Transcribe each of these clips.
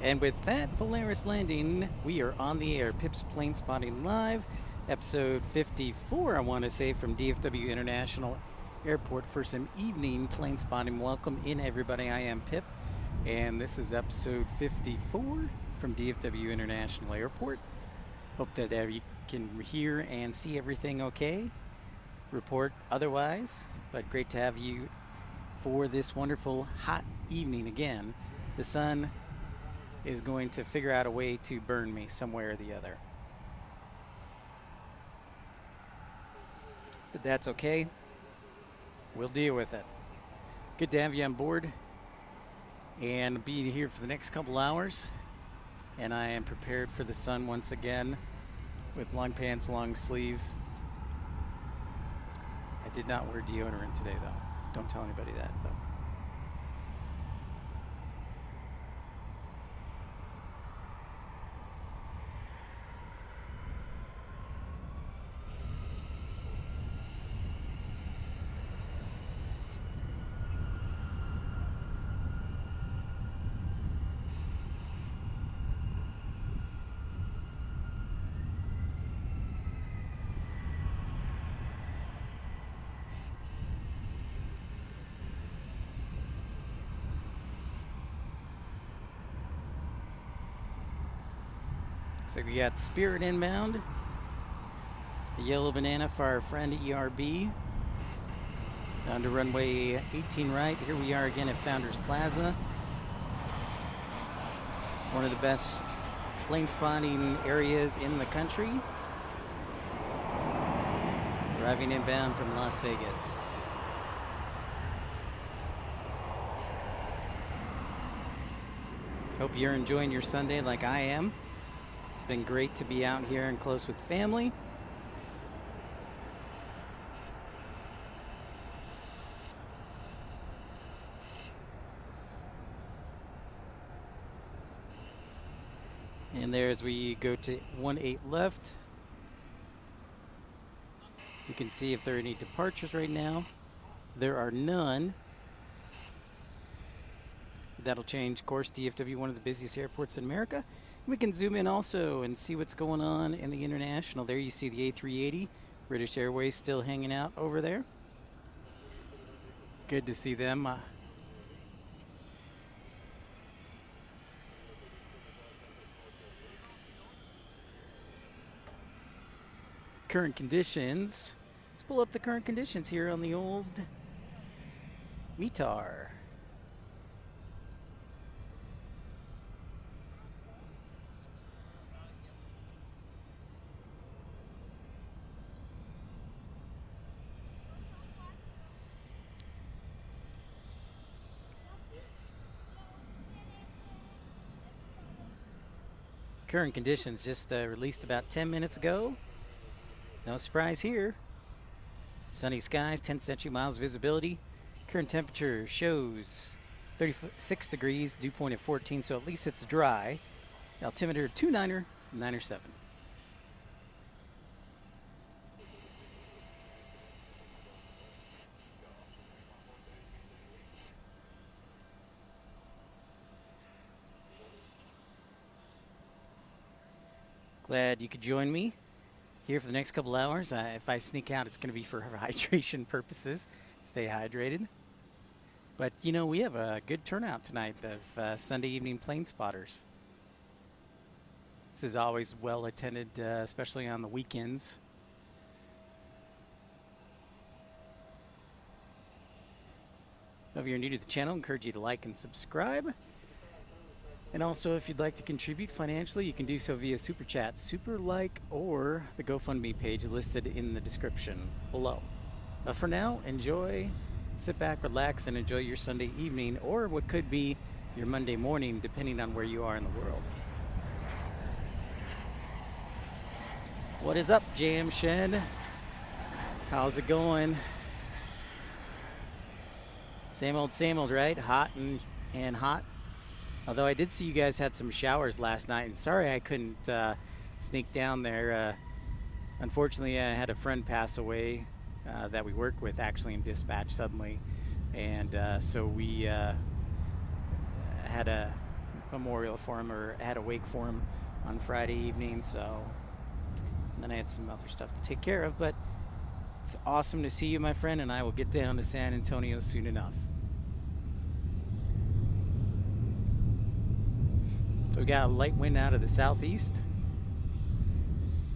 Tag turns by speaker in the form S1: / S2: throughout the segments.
S1: And with that Polaris landing, we are on the air. Pip's Planespotting Live, episode 54, I want to say, from DFW International Airport for some evening planespotting. Welcome in, everybody. I am Pip, and this is episode 54 from DFW International Airport. Hope that you can hear and see everything okay. Report otherwise, but great to have you for this wonderful hot evening again. The sun is going to figure out a way to burn me some way or the other. But that's okay. We'll deal with it. Good to have you on board and be here for the next couple hours. And I am prepared for the sun once again with long pants, long sleeves. I did not wear deodorant today, though. Don't tell anybody that, though. So we got Spirit inbound, the yellow banana for our friend ERB, down to runway 18 right. Here we are again at Founders Plaza, one of the best plane spotting areas in the country. Arriving inbound from Las Vegas. Hope you're enjoying your Sunday like I am. It's been great to be out here and close with family. And there, as we go to 18 left, you can see if there are any departures right now. There are none. That'll change course. DFW, one of the busiest airports in America. We can zoom in also and see what's going on in the international. There you see the A380, British Airways still hanging out over there. Good to see them. Current conditions. Let's pull up the current conditions here on the old METAR. Current conditions just released about 10 minutes ago. No surprise here. Sunny skies, 10 century miles visibility. Current temperature shows 36 degrees, dew point at 14, so at least it's dry. Altimeter 29er, 7. Glad you could join me here for the next couple hours. If I sneak out, it's going to be for hydration purposes. Stay hydrated. But, you know, we have a good turnout tonight of Sunday evening plane spotters. This is always well attended, especially on the weekends. If you're new to the channel, I encourage you to like and subscribe. And also, if you'd like to contribute financially, you can do so via Super Chat, Super Like, or the GoFundMe page listed in the description below. But for now, enjoy, sit back, relax, and enjoy your Sunday evening, or what could be your Monday morning, depending on where you are in the world. What is up, Jam Shed? How's it going? Same old, right? Hot and hot. Although I did see you guys had some showers last night, and sorry I couldn't sneak down there. Unfortunately, I had a friend pass away that we worked with actually in dispatch suddenly, and so we had a memorial for him, or had a wake for him on Friday evening. So, and then I had some other stuff to take care of. But it's awesome to see you, my friend, and I will get down to San Antonio soon enough. So we got a light wind out of the southeast.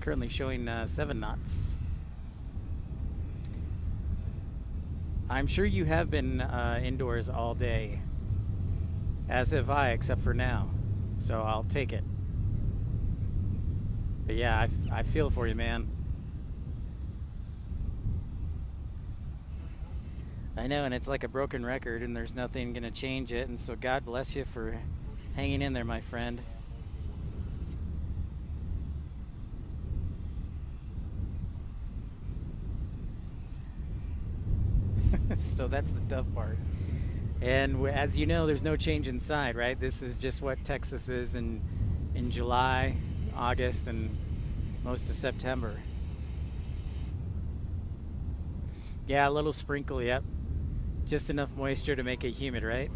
S1: Currently showing 7 knots. I'm sure you have been indoors all day, as have I, except for now. So I'll take it. But yeah, I feel for you, man. I know, and it's like a broken record, and there's nothing going to change it. And so God bless you for hanging in there, my friend. So that's the tough part. And as you know, there's no change inside, right? This is just what Texas is in July, August, and most of September. Yeah, a little sprinkle, yep. Just enough moisture to make it humid, right?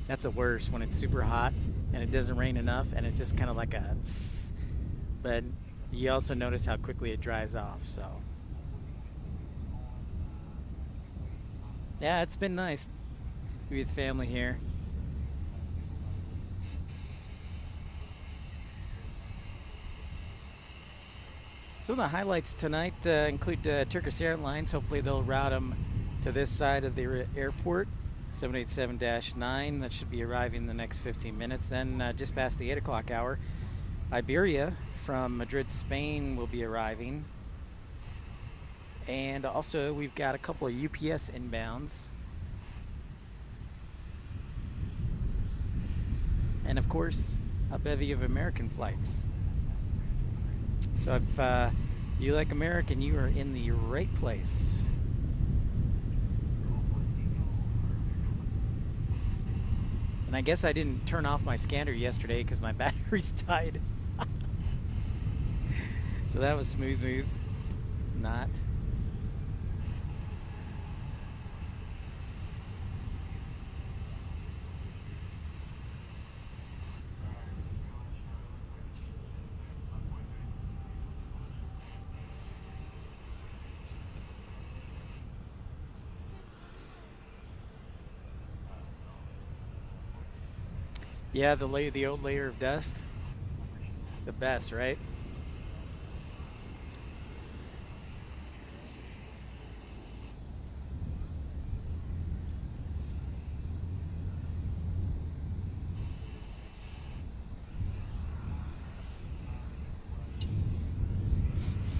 S1: That's the worst, when it's super hot and it doesn't rain enough and it just kind of like a tss. But you also notice how quickly it dries off, so. Yeah, it's been nice to be with family here. Some of the highlights tonight include Turkish Airlines. Hopefully they'll route them to this side of the airport. 787-9, that should be arriving in the next 15 minutes. Then just past the 8 o'clock hour, Iberia from Madrid, Spain will be arriving. And also we've got a couple of UPS inbounds. And of course, a bevy of American flights. So if you like American, you are in the right place. And I guess I didn't turn off my scanner yesterday because my batteries died. So that was smooth. Not. Yeah, the old layer of dust. The best, right?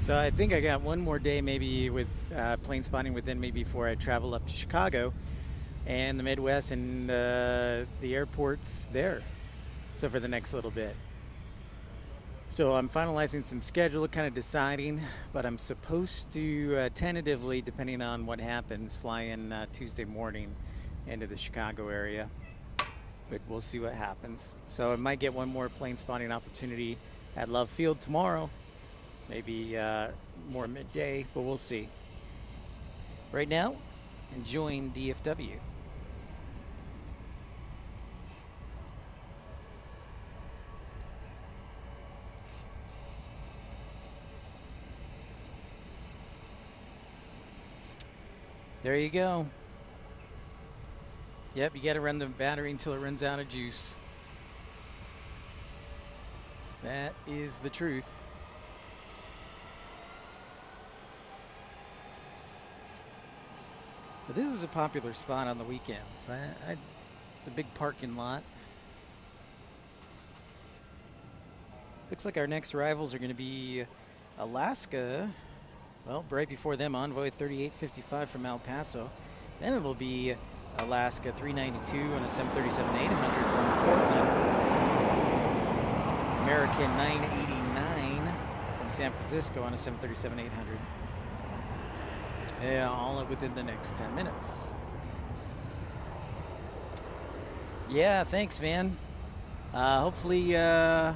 S1: So I think I got one more day maybe with plane spotting within me before I travel up to Chicago and the Midwest and the airports there. So for the next little bit. So I'm finalizing some schedule, kind of deciding, but I'm supposed to tentatively, depending on what happens, fly in Tuesday morning into the Chicago area. But we'll see what happens. So I might get one more plane spotting opportunity at Love Field tomorrow. Maybe more midday, but we'll see. Right now, enjoying DFW. There you go. Yep, you got to run the battery until it runs out of juice. That is the truth. But this is a popular spot on the weekends. It's a big parking lot. Looks like our next rivals are going to be Alaska. Well, right before them, Envoy 3855 from El Paso. Then it'll be Alaska 392 on a 737-800 from Portland. American 989 from San Francisco on a 737-800. Yeah, all within the next 10 minutes. Yeah, thanks, man. Hopefully, you know,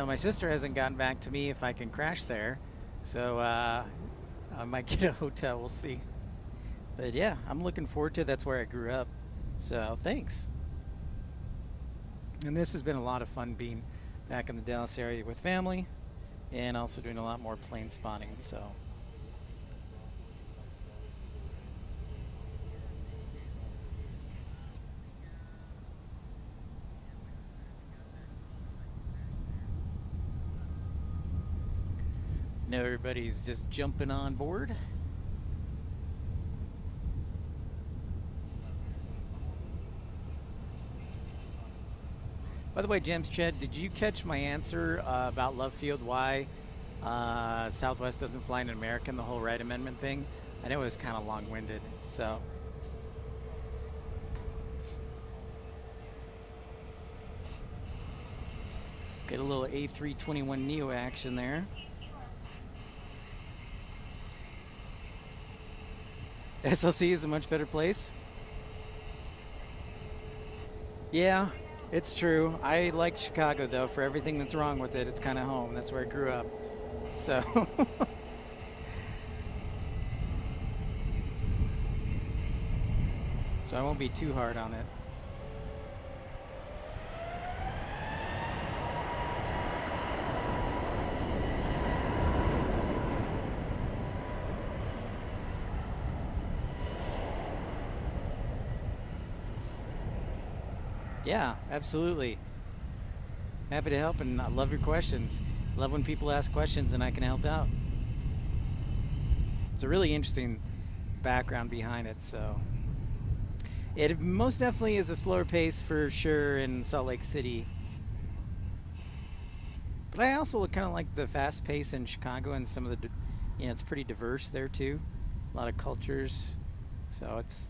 S1: my sister hasn't gotten back to me if I can crash there. So I might get a hotel. We'll see. But yeah, I'm looking forward to it. That's where I grew up. So thanks. And this has been a lot of fun being back in the Dallas area with family and also doing a lot more plane spotting. So now everybody's just jumping on board. By the way, James Ched, did you catch my answer about Love Field? Why Southwest doesn't fly in American, the whole right amendment thing? I know it was kind of long-winded, so. Get a little A321neo action there. SLC is a much better place. Yeah, it's true. I like Chicago, though, for everything that's wrong with it. It's kind of home. That's where I grew up. So. So I won't be too hard on it. Yeah, absolutely. Happy to help, and I love your questions. Love when people ask questions and I can help out. It's a really interesting background behind it, so. It most definitely is a slower pace for sure in Salt Lake City. But I also kind of like the fast pace in Chicago and some of the, it's pretty diverse there too. A lot of cultures. So it's,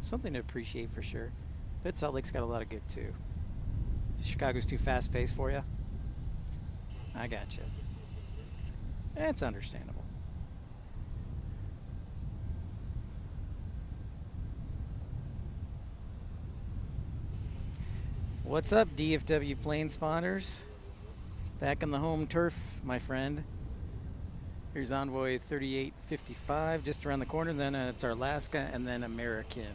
S1: something to appreciate for sure. But Salt Lake's got a lot of good too. Chicago's too fast paced for you? I gotcha. It's understandable. What's up, DFW plane spotters? Back on the home turf, my friend. Here's Envoy 3855 just around the corner. Then it's our Alaska and then American.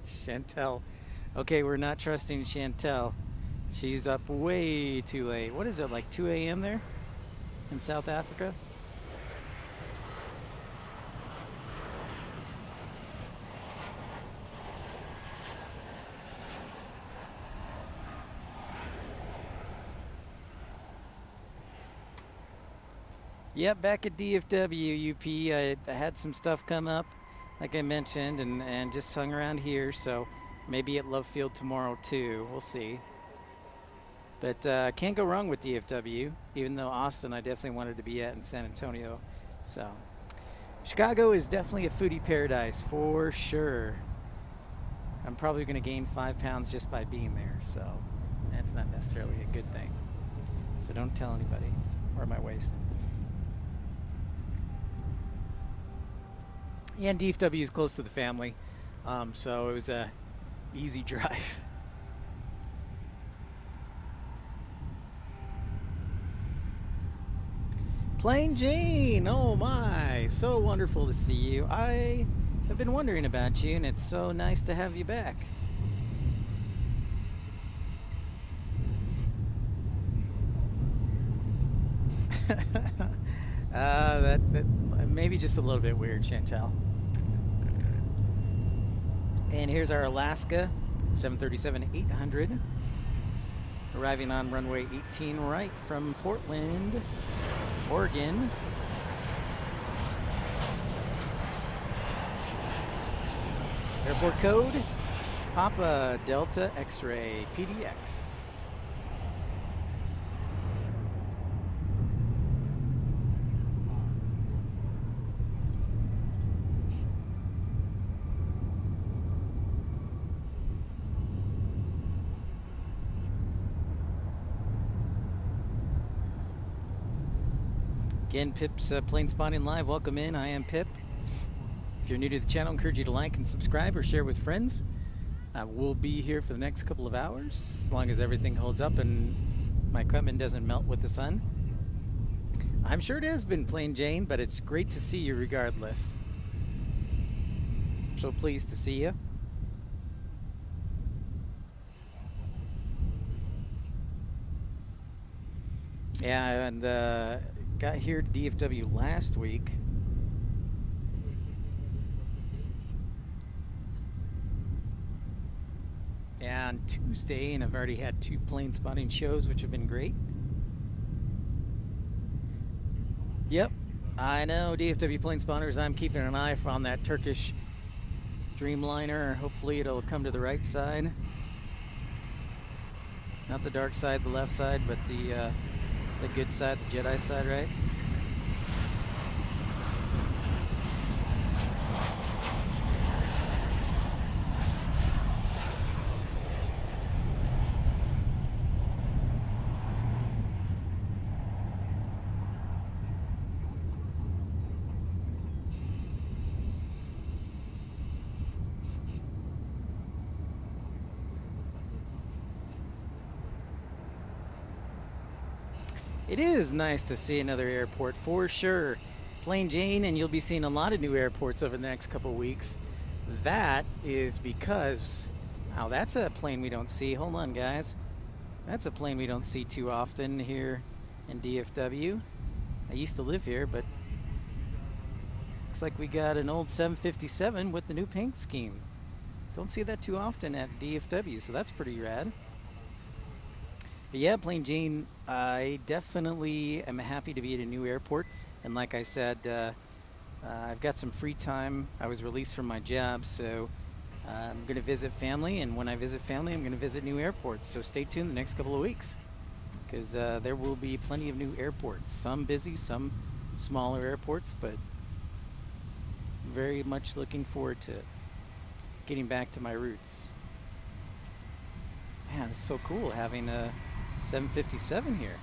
S1: Chantel. Okay, we're not trusting Chantel. She's up way too late. What is it, like 2 a.m. there in South Africa? Yep, back at DFW, UP. I had some stuff come up, like I mentioned, and just hung around here, so maybe at Love Field tomorrow too. We'll see. But can't go wrong with DFW, even though Austin I definitely wanted to be at in San Antonio. So Chicago is definitely a foodie paradise for sure. I'm probably going to gain 5 pounds just by being there, so that's not necessarily a good thing. So don't tell anybody, or my waist. Yeah, and DFW is close to the family, so it was a easy drive. Plain Jane, oh my, so wonderful to see you. I have been wondering about you, and it's so nice to have you back. That maybe just a little bit weird, Chantel. And here's our Alaska 737-800, arriving on runway 18 right from Portland, Oregon. Airport code, Papa Delta X-Ray PDX. Again, Pip's Plane Spotting Live. Welcome in. I am Pip. If you're new to the channel, I encourage you to like and subscribe or share with friends. We'll be here for the next couple of hours, as long as everything holds up and my equipment doesn't melt with the sun. I'm sure it has been, Plain Jane, but it's great to see you regardless. So pleased to see you. Yeah, and got here to DFW last week. Yeah, on Tuesday, and I've already had 2 plane spotting shows, which have been great. Yep, I know, DFW plane spotters. I'm keeping an eye on that Turkish Dreamliner. Hopefully it'll come to the right side. Not the dark side, the left side, but the good side, the Jedi side, right? It is nice to see another airport for sure. Plain Jane, and you'll be seeing a lot of new airports over the next couple weeks. That is because, wow, that's a plane we don't see. Hold on, guys. That's a plane we don't see too often here in DFW. I used to live here, but looks like we got an old 757 with the new paint scheme. Don't see that too often at DFW, so that's pretty rad. But yeah, Plain Jane, I definitely am happy to be at a new airport. And like I said, I've got some free time. I was released from my job, so I'm going to visit family. And when I visit family, I'm going to visit new airports. So stay tuned the next couple of weeks, because there will be plenty of new airports. Some busy, some smaller airports, but very much looking forward to getting back to my roots. Man, it's so cool having a 757 here.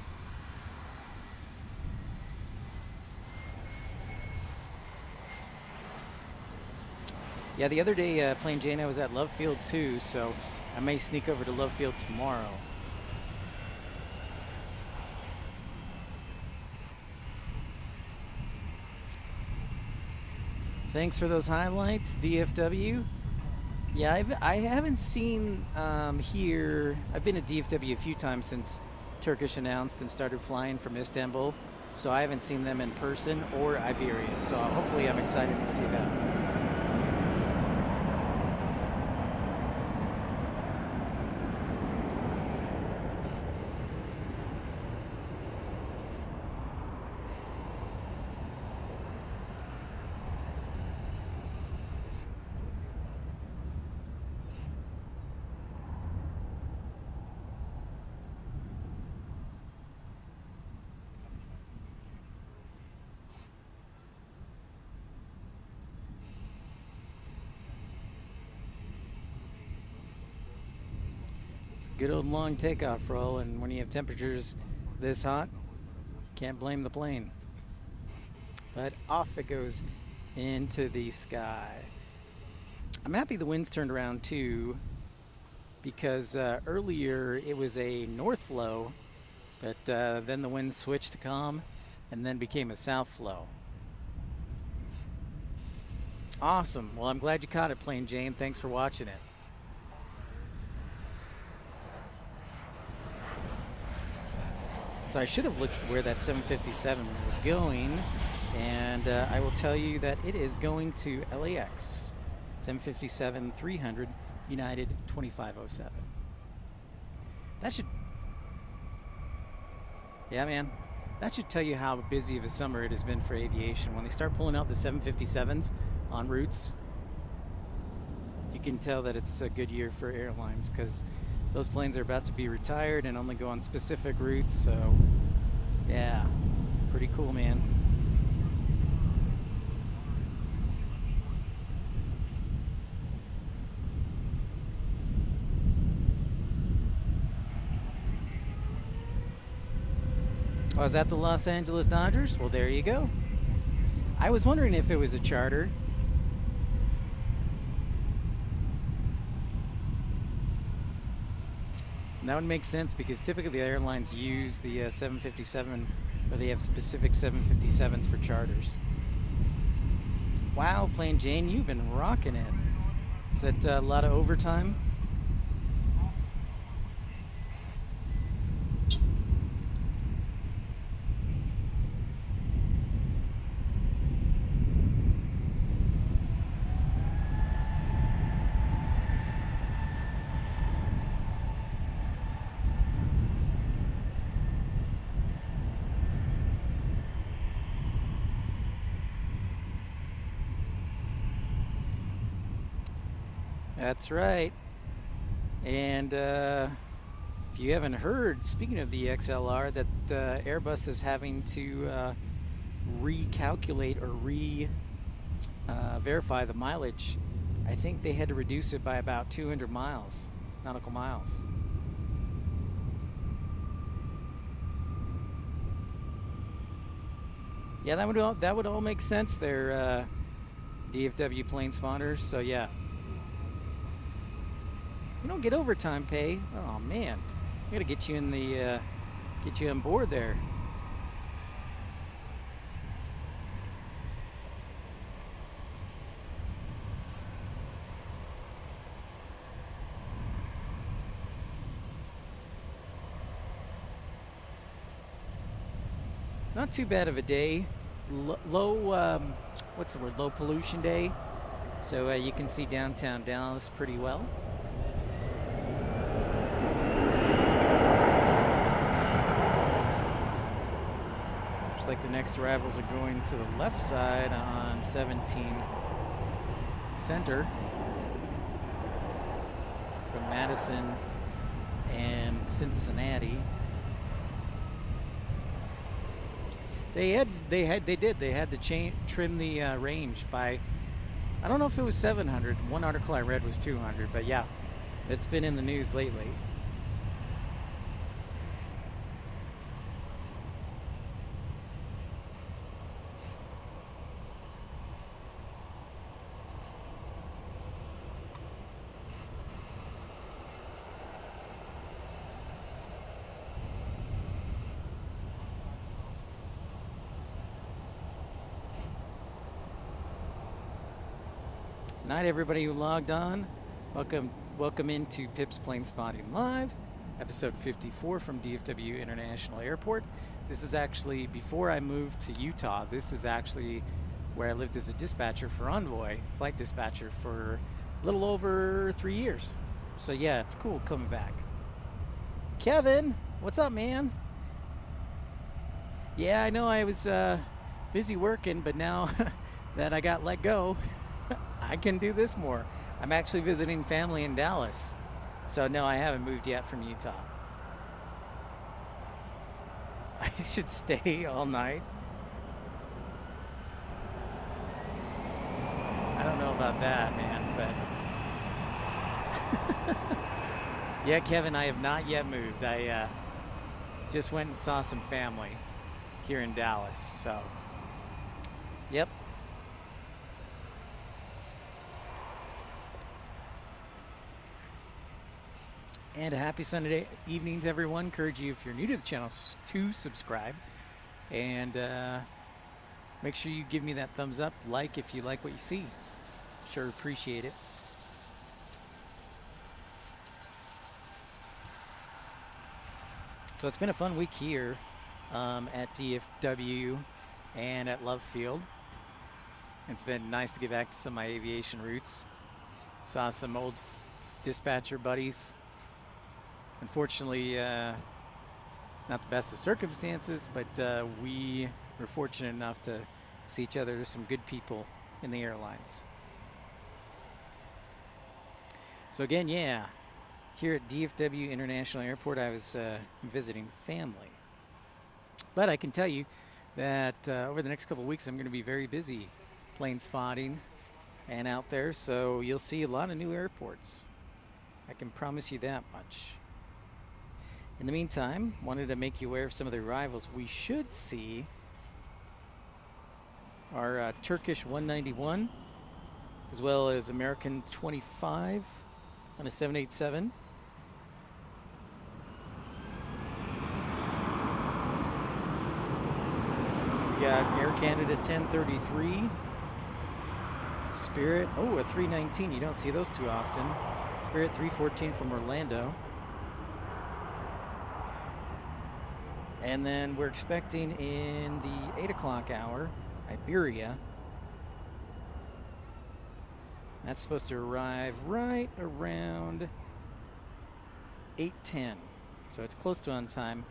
S1: Yeah, the other day, Plain Jane, I was at Love Field too, so I may sneak over to Love Field tomorrow. Thanks for those highlights, DFW. Yeah, I haven't seen here. I've been to DFW a few times since Turkish announced and started flying from Istanbul, so I haven't seen them in person or Iberia. So hopefully I'm excited to see them. Good old long takeoff roll, and when you have temperatures this hot, can't blame the plane. But off it goes into the sky. I'm happy the wind's turned around too, because earlier it was a north flow, but then the wind switched to calm and then became a south flow. Awesome. Well, I'm glad you caught it, Plain Jane. Thanks for watching it. So I should have looked where that 757 was going, and I will tell you that it is going to LAX, 757-300, United 2507. That should, yeah, man, that should tell you how busy of a summer it has been for aviation. When they start pulling out the 757s on routes, you can tell that it's a good year for airlines, because those planes are about to be retired and only go on specific routes. So yeah, pretty cool, man. Oh, is that the Los Angeles Dodgers? Well, there you go. I was wondering if it was a charter. And that would make sense, because typically the airlines use the 757 or they have specific 757s for charters. Wow, Plain Jane, you've been rocking it. Is that a lot of overtime? That's right. And if you haven't heard, speaking of the XLR, that Airbus is having to recalculate or verify the mileage. I think they had to reduce it by about 200 miles, nautical miles. Yeah, that would all make sense there, DFW plane spotters. So yeah. You don't get overtime pay. Oh man, we gotta get you in the get you on board there. Not too bad of a day. Low, what's the word? Low pollution day. So you can see downtown Dallas pretty well. Like the next arrivals are going to the left side on 17 Center from Madison and Cincinnati. They had to trim the range by, I don't know if it was 700. One article I read was 200, but yeah, it's been in the news lately. Night, everybody who logged on. Welcome into Pip's Planespotting Live, episode 54 from DFW International Airport. This is actually before I moved to Utah. This is actually where I lived as a dispatcher for Envoy, flight dispatcher for a little over 3 years. So yeah, it's cool coming back. Kevin, what's up, man? Yeah, I know I was busy working, but now that I got let go, I can do this more. I'm actually visiting family in Dallas. So no, I haven't moved yet from Utah. I should stay all night. I don't know about that, man, but yeah, Kevin, I have not yet moved. I just went and saw some family here in Dallas. So, yep. And a happy Sunday evening to everyone. Encourage you, if you're new to the channel, to subscribe. And make sure you give me that thumbs up, like if you like what you see. Sure appreciate it. So it's been a fun week here at DFW and at Love Field. It's been nice to get back to some of my aviation roots. Saw some old dispatcher buddies. Unfortunately, not the best of circumstances, but we were fortunate enough to see each other. There's some good people in the airlines. So again, yeah, here at DFW International Airport, I was visiting family. But I can tell you that over the next couple of weeks, I'm going to be very busy plane spotting and out there. So you'll see a lot of new airports. I can promise you that much. In the meantime, wanted to make you aware of some of the arrivals. We should see our Turkish 191, as well as American 25 on a 787. We got Air Canada 1033. Spirit, a 319. You don't see those too often. Spirit 314 from Orlando. And then we're expecting in the 8 o'clock hour, Iberia. That's supposed to arrive right around 8:10. So it's close to on time.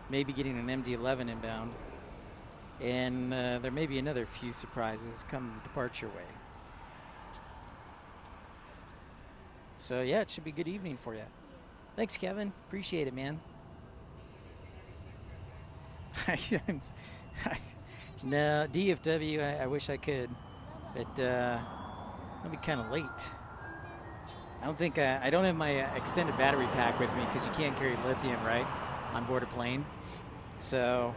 S1: Maybe getting an MD-11 inbound. And there may be another few surprises come the departure way. So yeah, it should be a good evening for you. Thanks, Kevin. Appreciate it, man. No, DFW, I wish I could, but I'll be kind of late. I don't think I don't have my extended battery pack with me because you can't carry lithium, right, on board a plane. So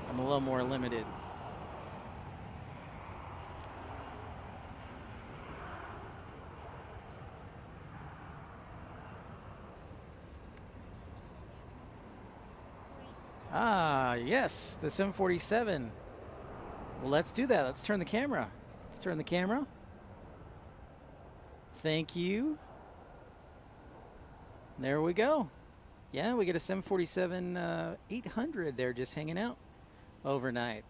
S1: I'm a little more limited. Ah, yes, the 747. Well, let's do that. Let's turn the camera. Let's turn the camera. Thank you. There we go. Yeah, we get a 747 800 there just hanging out overnight.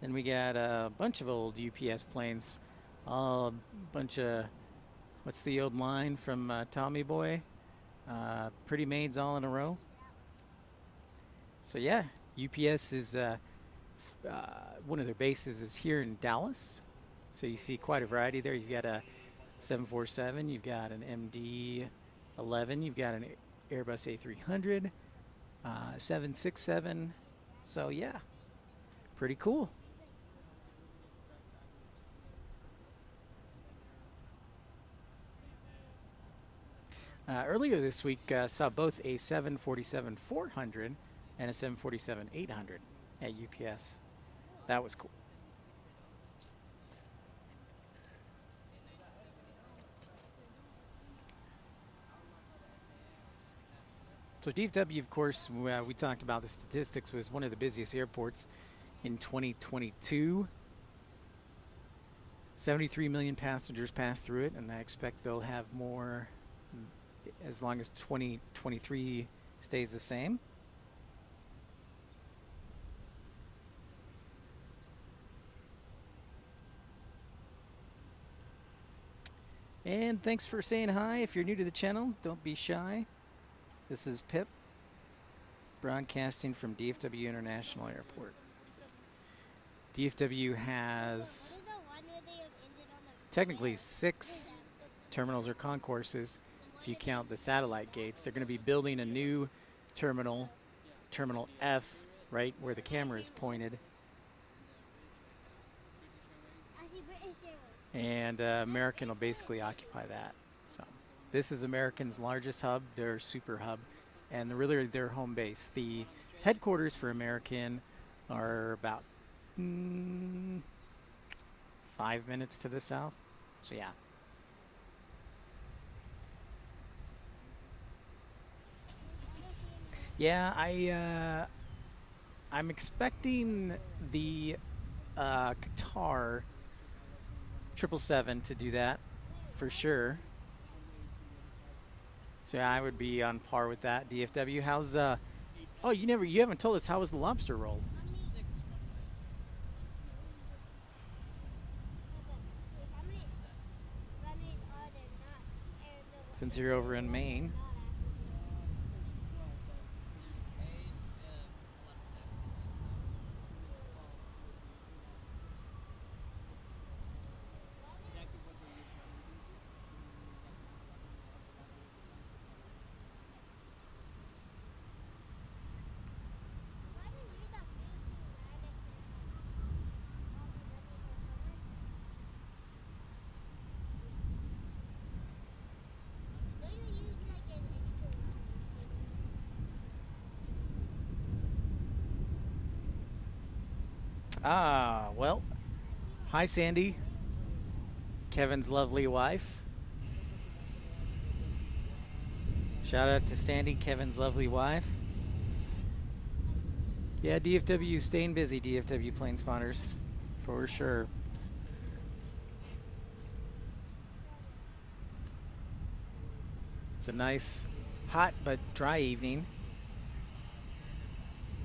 S1: Then we got a bunch of old UPS planes. A bunch of, what's the old line from Tommy Boy? Pretty maids all in a row. So yeah, UPS is one of their bases is here in Dallas. So you see quite a variety there. You've got a 747, you've got an MD-11, you've got an Airbus A300, 767. So yeah, pretty cool. Earlier this week, saw both a 747-400 and a 747-800 at UPS. That was cool. So DFW, of course, we talked about the statistics, was one of the busiest airports in 2022. 73 million passengers passed through it, and I expect they'll have more as long as 2023 stays the same. And thanks for saying hi. If you're new to the channel, don't be shy. This is Pip, broadcasting from DFW International Airport. DFW has technically 6 terminals or concourses if you count the satellite gates. They're going to be building a new terminal, Terminal F, right where the camera is pointed. And American will basically occupy that. So this is American's largest hub, their super hub, and really their home base. The headquarters for American are about 5 minutes to the south. So yeah. Yeah, I'm expecting the Qatar 777 to do that for sure. So yeah, I would be on par with that. DFW, how's oh, you haven't told us, how was the lobster roll? Since you're over in Maine. Ah, well, hi Sandy, Kevin's lovely wife. Shout out to Sandy, Kevin's lovely wife. Yeah, DFW staying busy, DFW plane spotters, for sure. It's a nice, hot but dry evening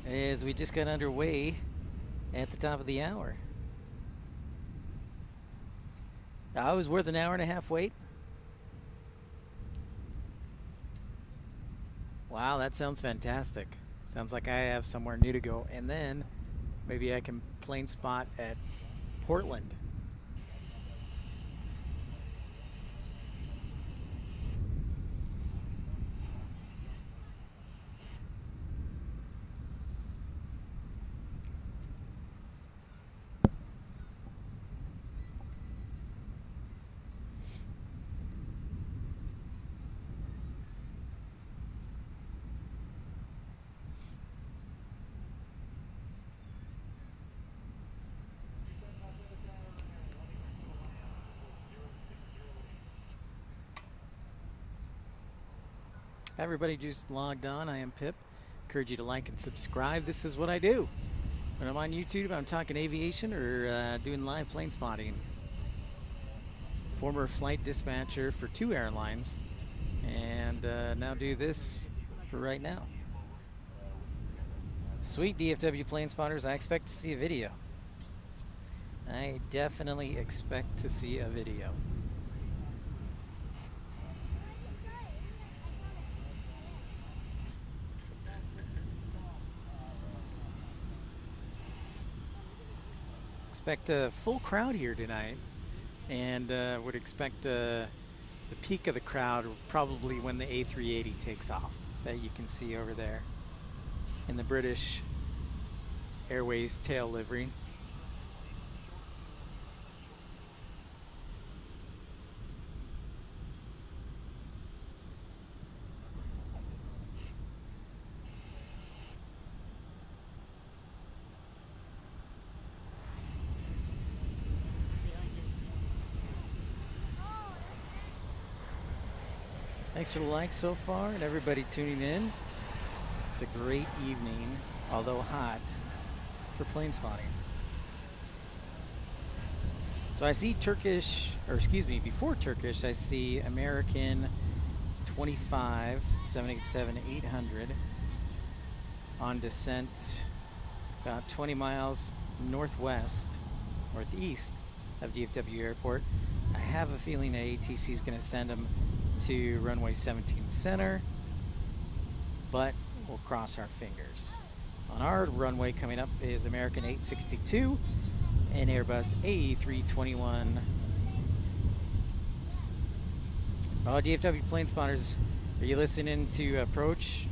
S1: as we just got underway at the top of the hour. I was worth an hour and a half wait. Wow, that sounds fantastic. Sounds like I have somewhere new to go. And then maybe I can plane spot at Portland. Everybody just logged on. I am Pip. Encourage you to like and subscribe. This is what I do. When I'm on YouTube, I'm talking aviation or doing live plane spotting. Former flight dispatcher for 2 airlines, and now do this for right now. Sweet DFW plane spotters, I expect to see a video. I definitely expect to see a video. Expect a full crowd here tonight, and would expect the peak of the crowd probably when the A380 takes off, that you can see over there in the British Airways tail livery. Thanks for the likes so far and everybody tuning in. It's a great evening, although hot, for plane spotting. So I see Turkish, or excuse me, before Turkish, I see American 25 787-800 on descent about 20 miles northeast of DFW Airport. I have a feeling that ATC is going to send them to runway 17 center, but we'll cross our fingers. On our runway coming up is American 862 and Airbus A321. Oh, DFW plane spotters, are you listening to approach?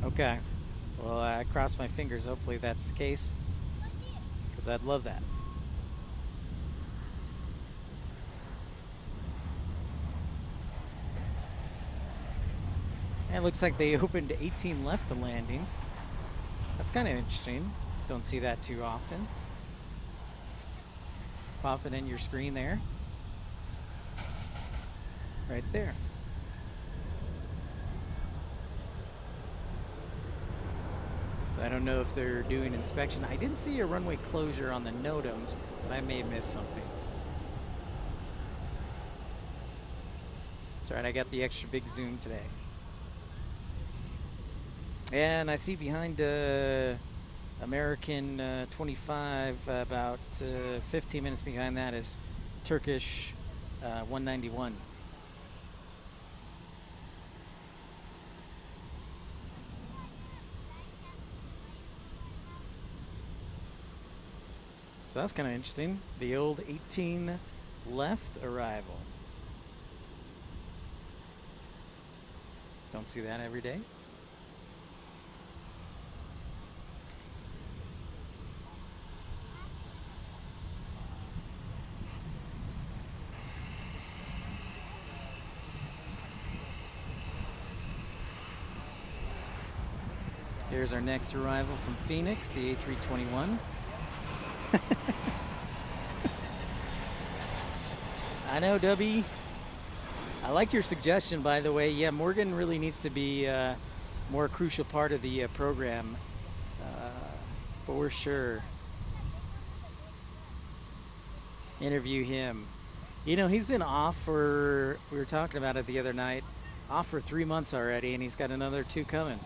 S1: Okay, well, I cross my fingers. Hopefully that's the case, because I'd love that. And it looks like they opened 18 left to landings. That's kind of interesting. Don't see that too often. Pop it in your screen there. Right there. So I don't know if they're doing inspection. I didn't see a runway closure on the NOTAMs, but I may have missed something. That's all right, I got the extra big zoom today. And I see behind American 25, about 15 minutes behind that is Turkish 191. So that's kind of interesting. The old 18 left arrival. Don't see that every day. Here's our next arrival from Phoenix, the A321. I know, Dubby. I liked your suggestion, by the way. Yeah, Morgan really needs to be more crucial part of the program. For sure. Interview him. You know, he's been off for, we were talking about it the other night, off for 3 months already, and he's got another 2 coming.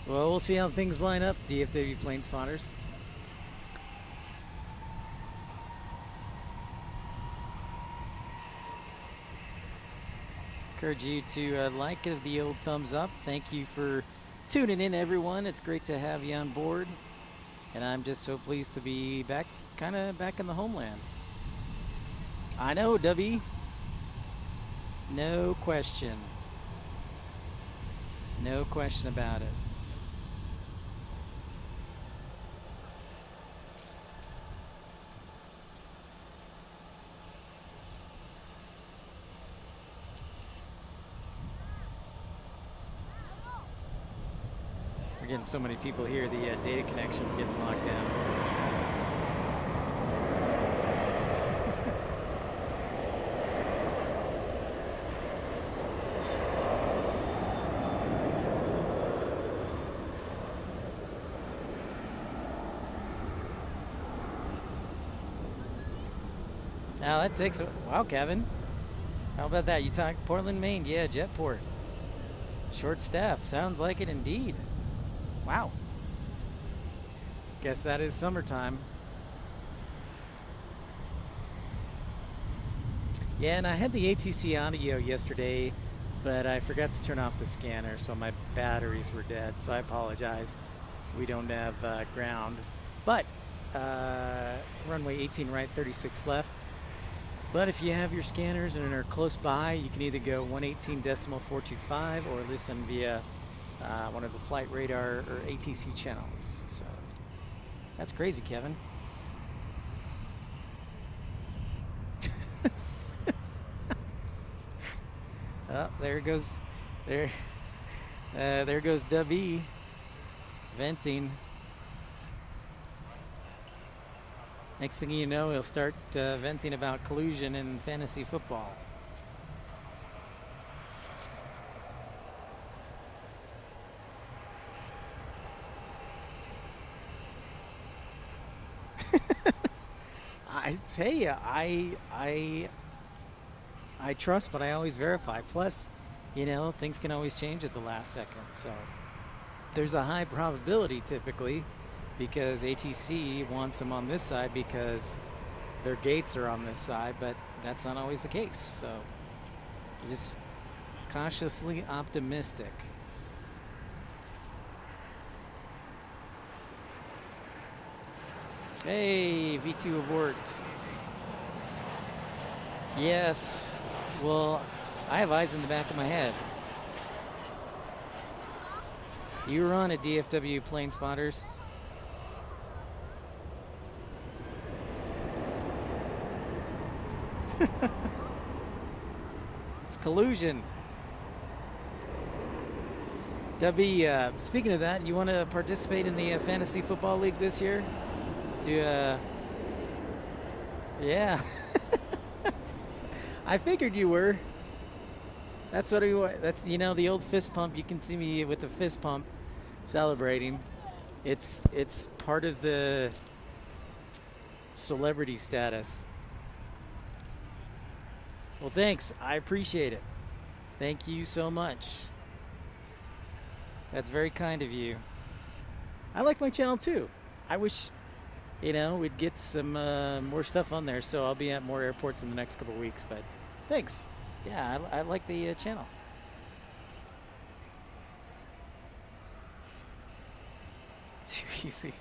S1: Well, we'll see how things line up, DFW Plane Spotters. Encourage you to like, give the old thumbs up. Thank you for tuning in, everyone. It's great to have you on board. And I'm just so pleased to be back, kind of back in the homeland. I know, Dubby. No question. No question about it. We're getting so many people here, the data connection's getting locked down. Now that takes a wow, Kevin. How about that? You talk Portland, Maine? Yeah, Jetport. Short staff. Sounds like it indeed. Wow. Guess that is summertime. Yeah, and I had the ATC audio yesterday, but I forgot to turn off the scanner, so my batteries were dead. So I apologize. We don't have ground. But runway 18 right, 36 left. But if you have your scanners and are close by, you can either go 118.425 or listen via one of the flight radar or ATC channels. So that's crazy, Kevin. Oh, there goes there goes Dubby venting. Next thing you know, he'll start venting about collusion in fantasy football. I tell you, I trust, but I always verify. Plus, you know, things can always change at the last second. So there's a high probability typically, because ATC wants them on this side because their gates are on this side, but that's not always the case. So just cautiously optimistic. Hey, V2 abort. Yes. Well, I have eyes in the back of my head. You were on at DFW Plane Spotters. It's collusion. Dubby, speaking of that, you want to participate in the fantasy football league this year? Yeah. I figured you were. That's what that's, you know, the old fist pump. You can see me with the fist pump celebrating. It's part of the celebrity status. Well, thanks. I appreciate it. Thank you so much. That's very kind of you. I like my channel too. I wish, you know, we'd get some more stuff on there, so I'll be at more airports in the next couple weeks, but thanks. Yeah, I like the channel. Too easy.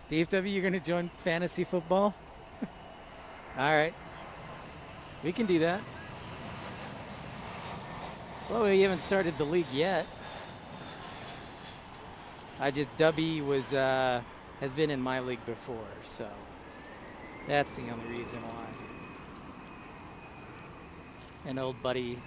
S1: DFW, you're going to join fantasy football? All right. We can do that. Well, we haven't started the league yet. Dubby was has been in my league before, so that's the only reason why. An old buddy.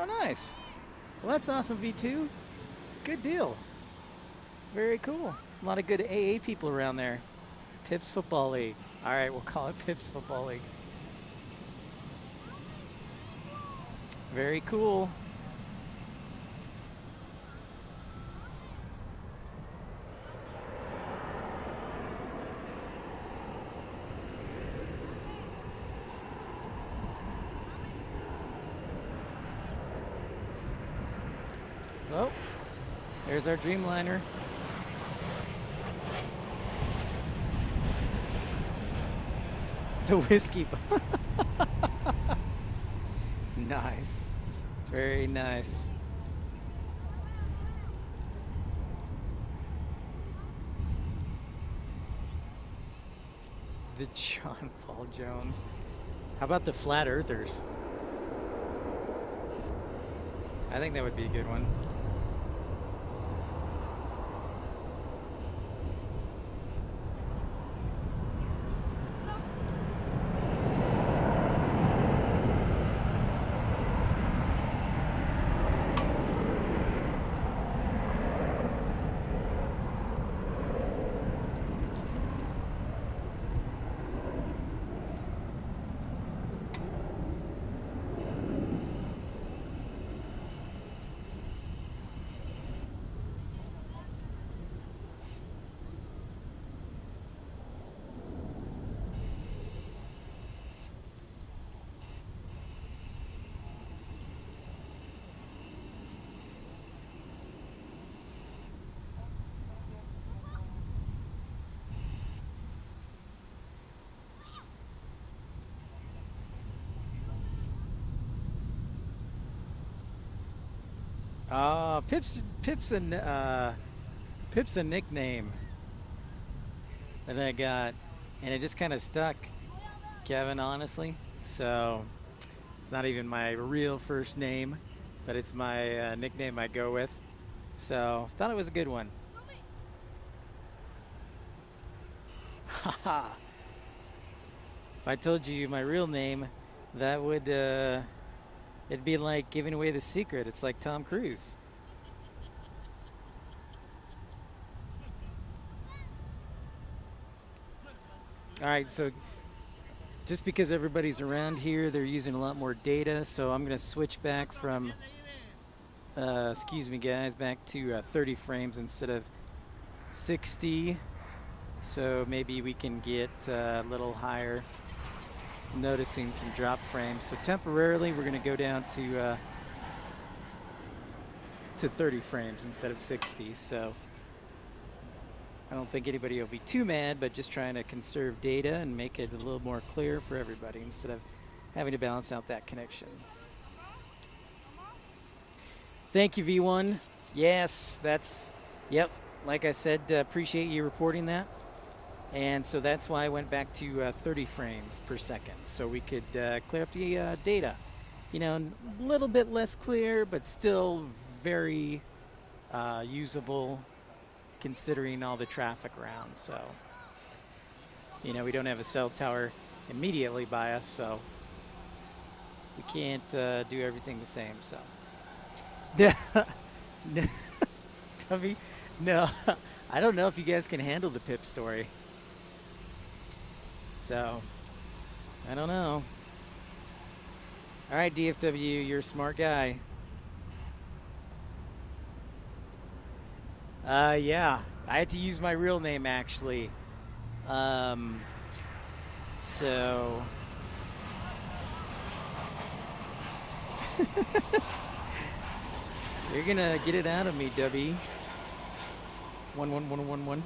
S1: Oh, nice. Well, that's awesome, V2. Good deal. Very cool. A lot of good AA people around there. Pips Football League. All right, we'll call it Pips Football League. Very cool. Oh, there's our Dreamliner. The whiskey. Nice. Very nice. The John Paul Jones. How about the Flat Earthers? I think that would be a good one. Pip's a nickname that I got, and it just kind of stuck, Kevin, honestly. So it's not even my real first name, but it's my nickname I go with. So thought it was a good one. Haha. If I told you my real name, that would it'd be like giving away the secret. It's like Tom Cruise. All right, so just because everybody's around here, they're using a lot more data, so I'm going to switch back from, excuse me guys, back to 30 frames instead of 60. So maybe we can get a little higher, noticing some drop frames. So temporarily we're going to go down to 30 frames instead of 60. So I don't think anybody will be too mad, but just trying to conserve data and make it a little more clear for everybody instead of having to balance out that connection. Thank you, V1. Yes, that's, yep, like I said, appreciate you reporting that. And so that's why I went back to 30 frames per second, so we could clear up the data. You know, a little bit less clear, but still very usable considering all the traffic around. So, you know, we don't have a cell tower immediately by us, so we can't do everything the same. So, Tubby, no, I don't know if you guys can handle the Pip story. So, I don't know. All right, DFW, you're a smart guy. Yeah, I had to use my real name actually. So you're gonna get it out of me, Dubby. 11111.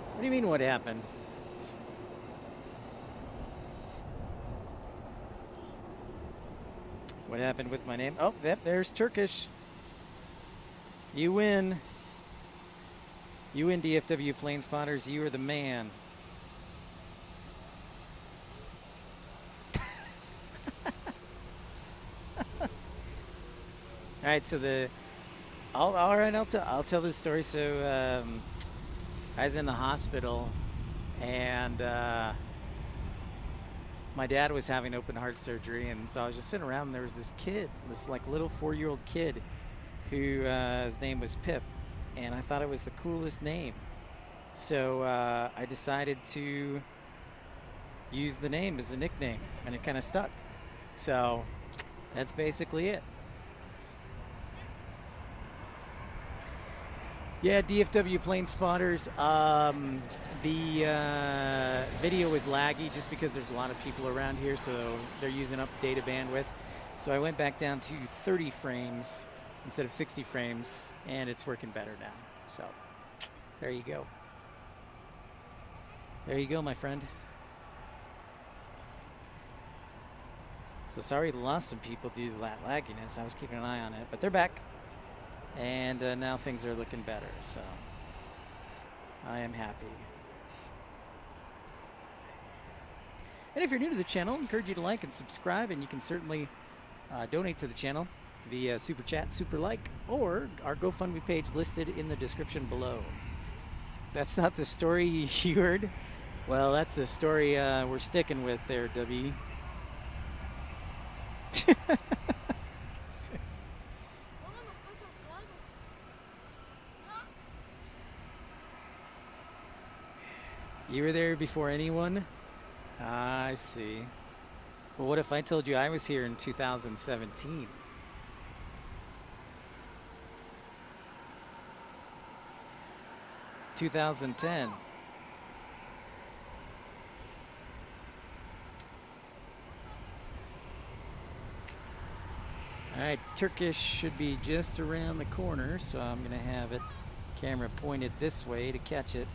S1: What do you mean, what happened? What happened with my name? Oh, yep, there's Turkish. You win. You win, DFW Plane Spotters. You are the man. All right, so I'll tell this story. So I was in the hospital, and my dad was having open heart surgery, and so I was just sitting around, and there was this kid, this like little 4-year-old kid, who his name was Pip, and I thought it was the coolest name. So I decided to use the name as a nickname, and it kind of stuck. So that's basically it. Yeah, DFW Plane Spotters. The video was laggy just because there's a lot of people around here, so they're using up data bandwidth. So I went back down to 30 frames instead of 60 frames, and it's working better now. So there you go. There you go, my friend. So sorry, lost some people due to that lagginess. I was keeping an eye on it, but they're back. And now things are looking better, so I am happy. And if you're new to the channel, I encourage you to like and subscribe, and you can certainly donate to the channel via Super Chat, Super Like, or our GoFundMe page listed in the description below. That's not the story you heard? Well, that's the story we're sticking with there, W. You were there before anyone? I see. Well, what if I told you I was here in 2017? (2010). All right, Turkish should be just around the corner, so I'm gonna have it camera pointed this way to catch it.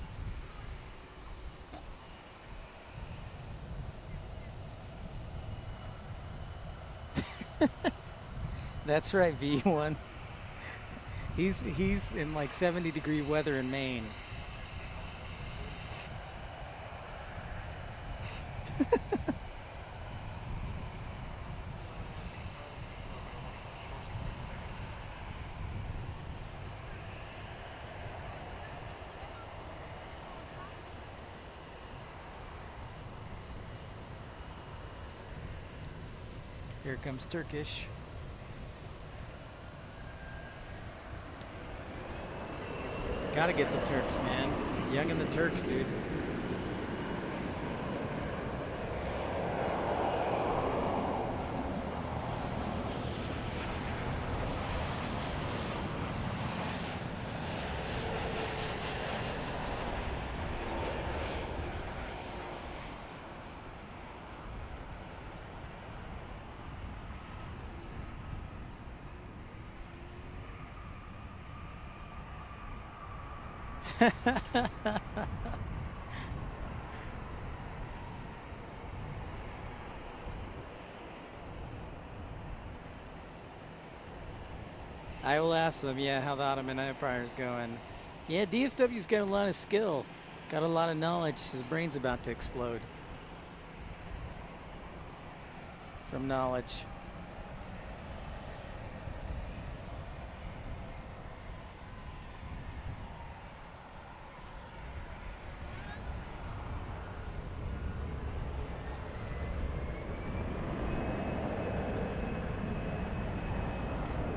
S1: That's right, V1. He's in like 70-degree weather in Maine. Here comes Turkish. Gotta get the Turks, man. Young and the Turks, dude. I will ask them, yeah, how the Ottoman Empire is going. Yeah, DFW's got a lot of skill, got a lot of knowledge. His brain's about to explode from knowledge.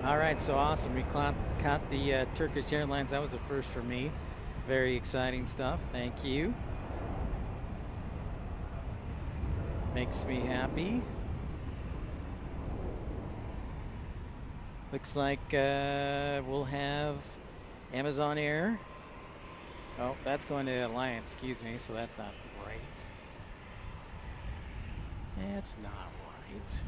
S1: All right, so awesome. We caught the Turkish Airlines. That was a first for me. Very exciting stuff. Thank you. Makes me happy. Looks like we'll have Amazon Air. Oh, that's going to Alliance, excuse me, so that's not right. That's not right.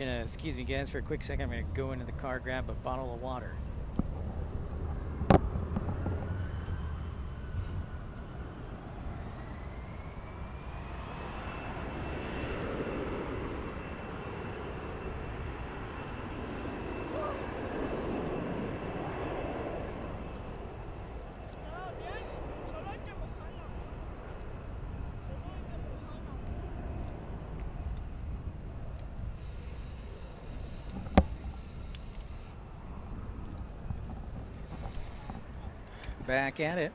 S1: Excuse me guys for a quick second, I'm gonna go into the car, grab a bottle of water. back at it.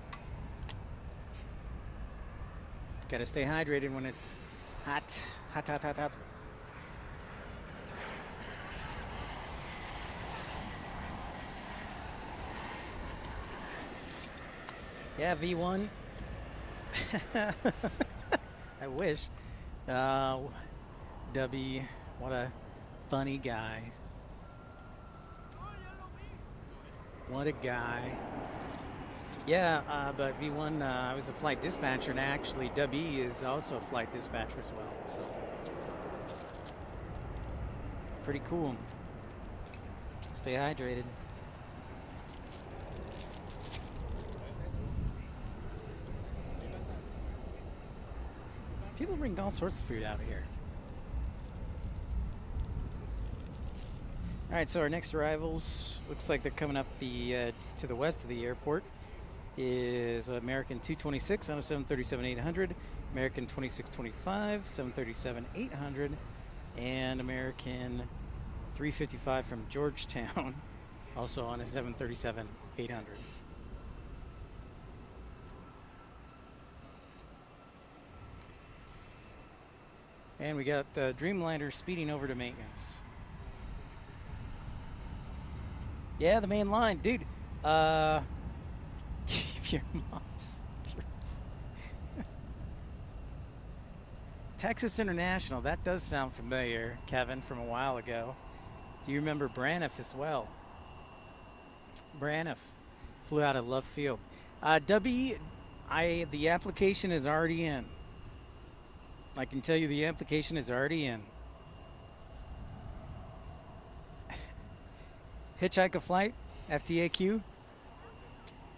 S1: Got to stay hydrated when it's hot, hot, hot, hot, hot. Yeah, V1. I wish. W, what a funny guy. What a guy. Yeah, but V1, I was a flight dispatcher, and actually W is also a flight dispatcher as well. So, pretty cool. Stay hydrated. People bring all sorts of food out of here. All right, so our next arrivals, looks like they're coming up the to the west of the airport, is American 226 on a 737-800, American 2625, 737-800, and American 355 from Georgetown, also on a 737-800. And we got the Dreamliner speeding over to maintenance. Yeah, the main line. Dude, keep your mom's throats. Texas International, that does sound familiar, Kevin, from a while ago. Do you remember Braniff as well? Braniff flew out of left field. The application is already in. I can tell you the application is already in. Hitchhike a flight, FTAQ.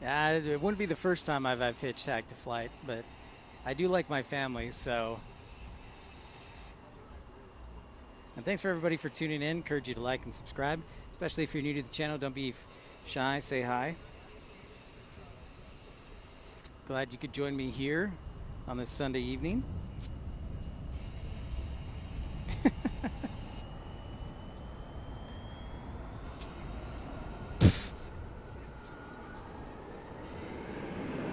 S1: It wouldn't be the first time I've hitchhiked a flight, but I do like my family, so. And thanks for everybody for tuning in. Encourage you to like and subscribe, especially if you're new to the channel. Don't be shy, say hi. Glad you could join me here on this Sunday evening.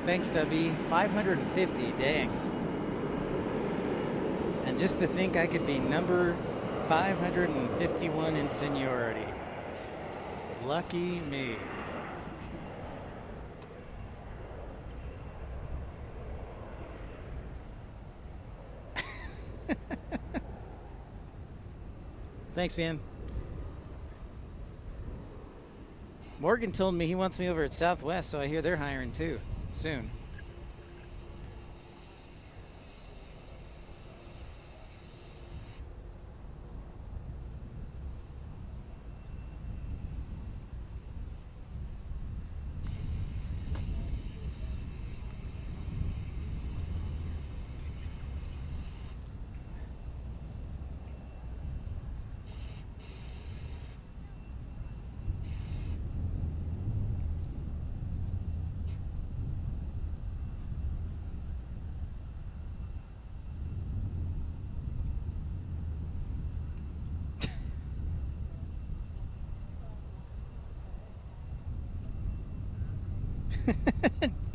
S1: Thanks, Debbie. 550, dang. And just to think I could be number 551 in seniority. Lucky me. Thanks, man. Morgan told me he wants me over at Southwest, so I hear they're hiring too, soon.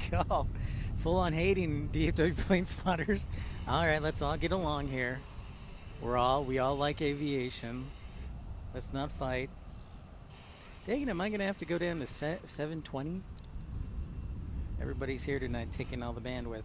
S1: Go. Full on hating DFW plane spotters. All right, let's all get along here. We all like aviation. Let's not fight. Dang it, am I gonna have to go down to 720? Everybody's here tonight taking all the bandwidth.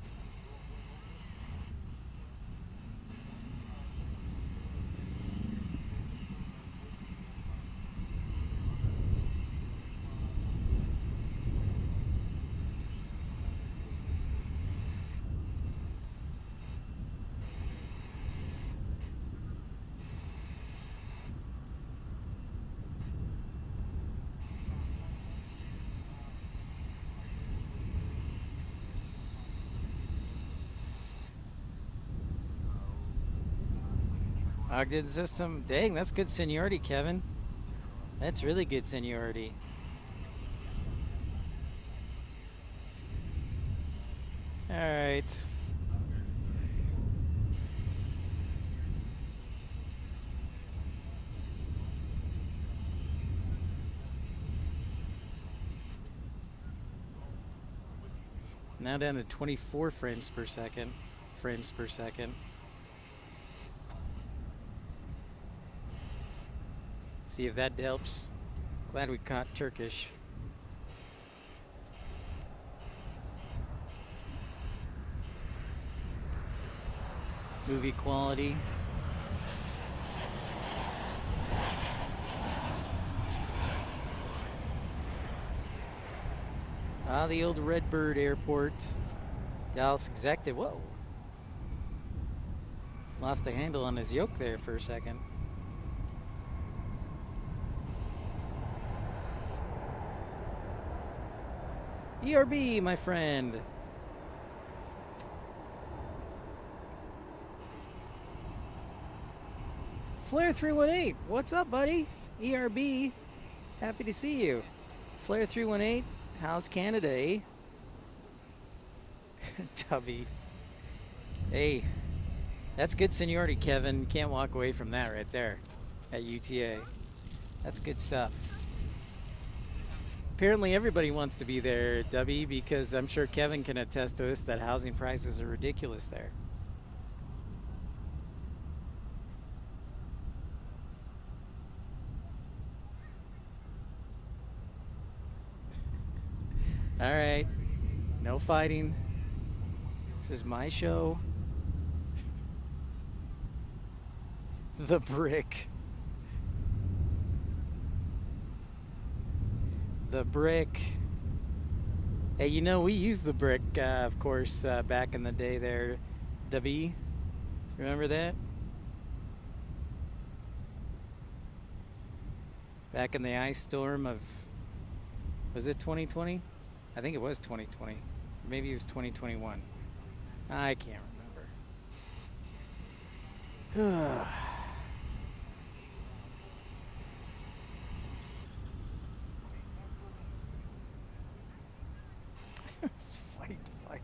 S1: Ogden system. Dang, that's good seniority, Kevin. That's really good seniority. All right. Now down to 24 frames per second. See if that helps. Glad we caught Turkish. Movie quality. Ah, the old Redbird Airport. Dallas Executive. Whoa. Lost the handle on his yoke there for a second. ERB, my friend. Flare 318, what's up, buddy? ERB, happy to see you. Flare 318, how's Canada, eh? Tubby. Hey, that's good seniority, Kevin. Can't walk away from that right there at UTA. That's good stuff. Apparently everybody wants to be there, Dubby, because I'm sure Kevin can attest to this, that housing prices are ridiculous there. All right, no fighting. This is my show. The brick. The brick. Hey, you know, we used the brick, of course, back in the day there, W. Remember that? Back in the ice storm of, was it 2020? I think it was 2020. Maybe it was 2021. I can't remember. Fight.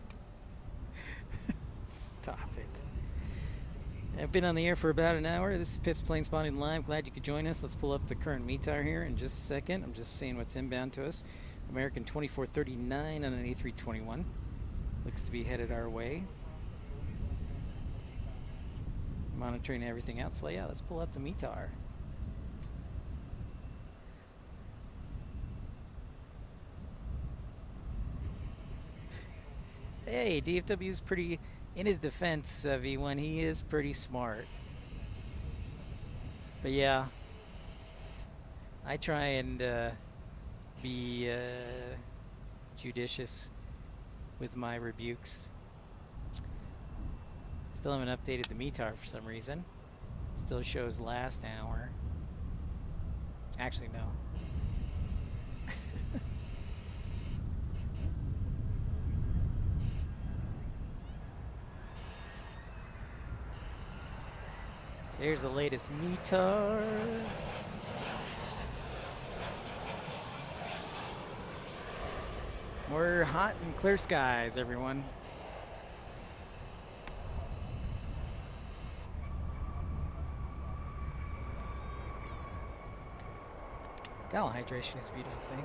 S1: Stop it. I've been on the air for about an hour. This is Pips Planespotting Live. Glad you could join us. Let's pull up the current METAR here in just a second. I'm just seeing what's inbound to us. American 2439 on an A321. Looks to be headed our way. Monitoring everything else. So yeah, let's pull up the METAR. Hey, DFW is pretty, in his defense, V1, he is pretty smart. But yeah, I try and be judicious with my rebukes. Still haven't updated the METAR for some reason. Still shows last hour. Actually, no. So here's the latest METAR. We're hot and clear skies, everyone. Gala hydration is a beautiful thing.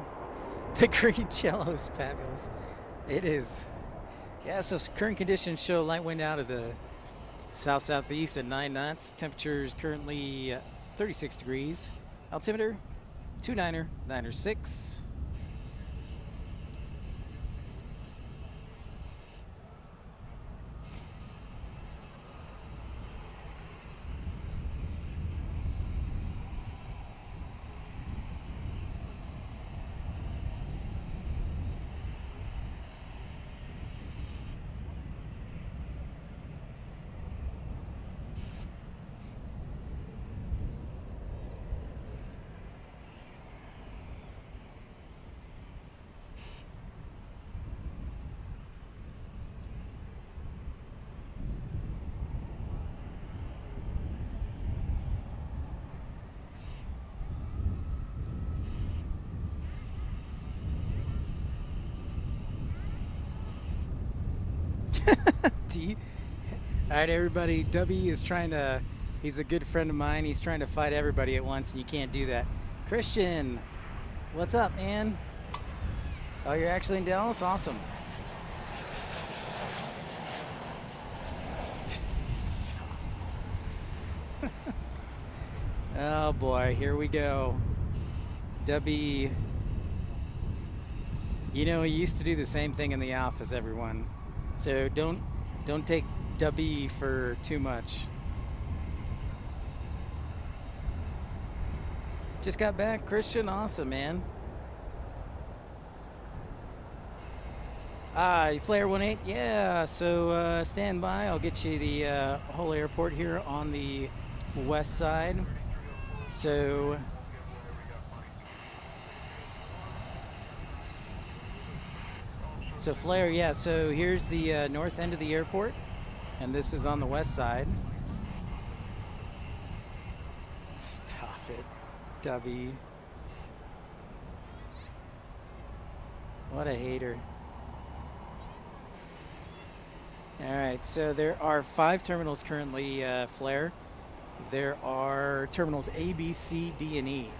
S1: The green jello is fabulous. It is. Yeah, so current conditions show light wind out of the south-southeast at 9 knots. Temperature is currently 36 degrees. Altimeter, 2.9er, 6. All right, everybody. W is trying to, he's a good friend of mine. He's trying to fight everybody at once, and you can't do that. Christian, what's up, man? Oh, you're actually in Dallas? Awesome. Oh boy, here we go. W. You know, he used to do the same thing in the office, everyone. So don't take W for too much. Just got back, Christian. Awesome, man. Flare 18. Yeah. So stand by. I'll get you the whole airport here on the west side. So. So Flare, yeah. So here's the north end of the airport, and this is on the west side. Stop it, W. What a hater. All right, so there are 5 terminals currently, Flare. There are terminals A, B, C, D, and E.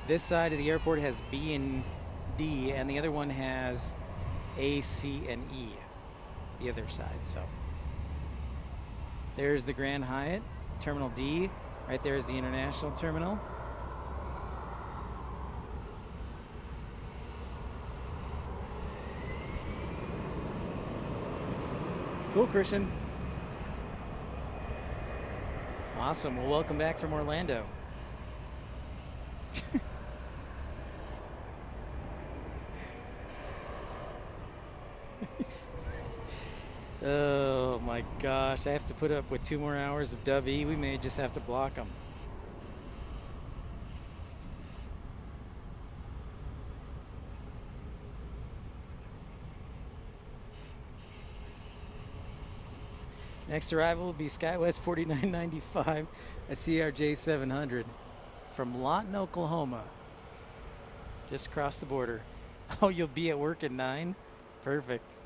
S1: This side of the airport has B and D, and the other one has A, C, and E, the other side. So there's the Grand Hyatt, Terminal D. Right there is the International Terminal. Cool, Christian. Awesome. Well, welcome back from Orlando. Oh my gosh, I have to put up with 2 more hours of W. We may just have to block them. Next arrival will be SkyWest 4995, a CRJ 700 from Lawton, Oklahoma. Just across the border. Oh, you'll be at work at 9? Perfect.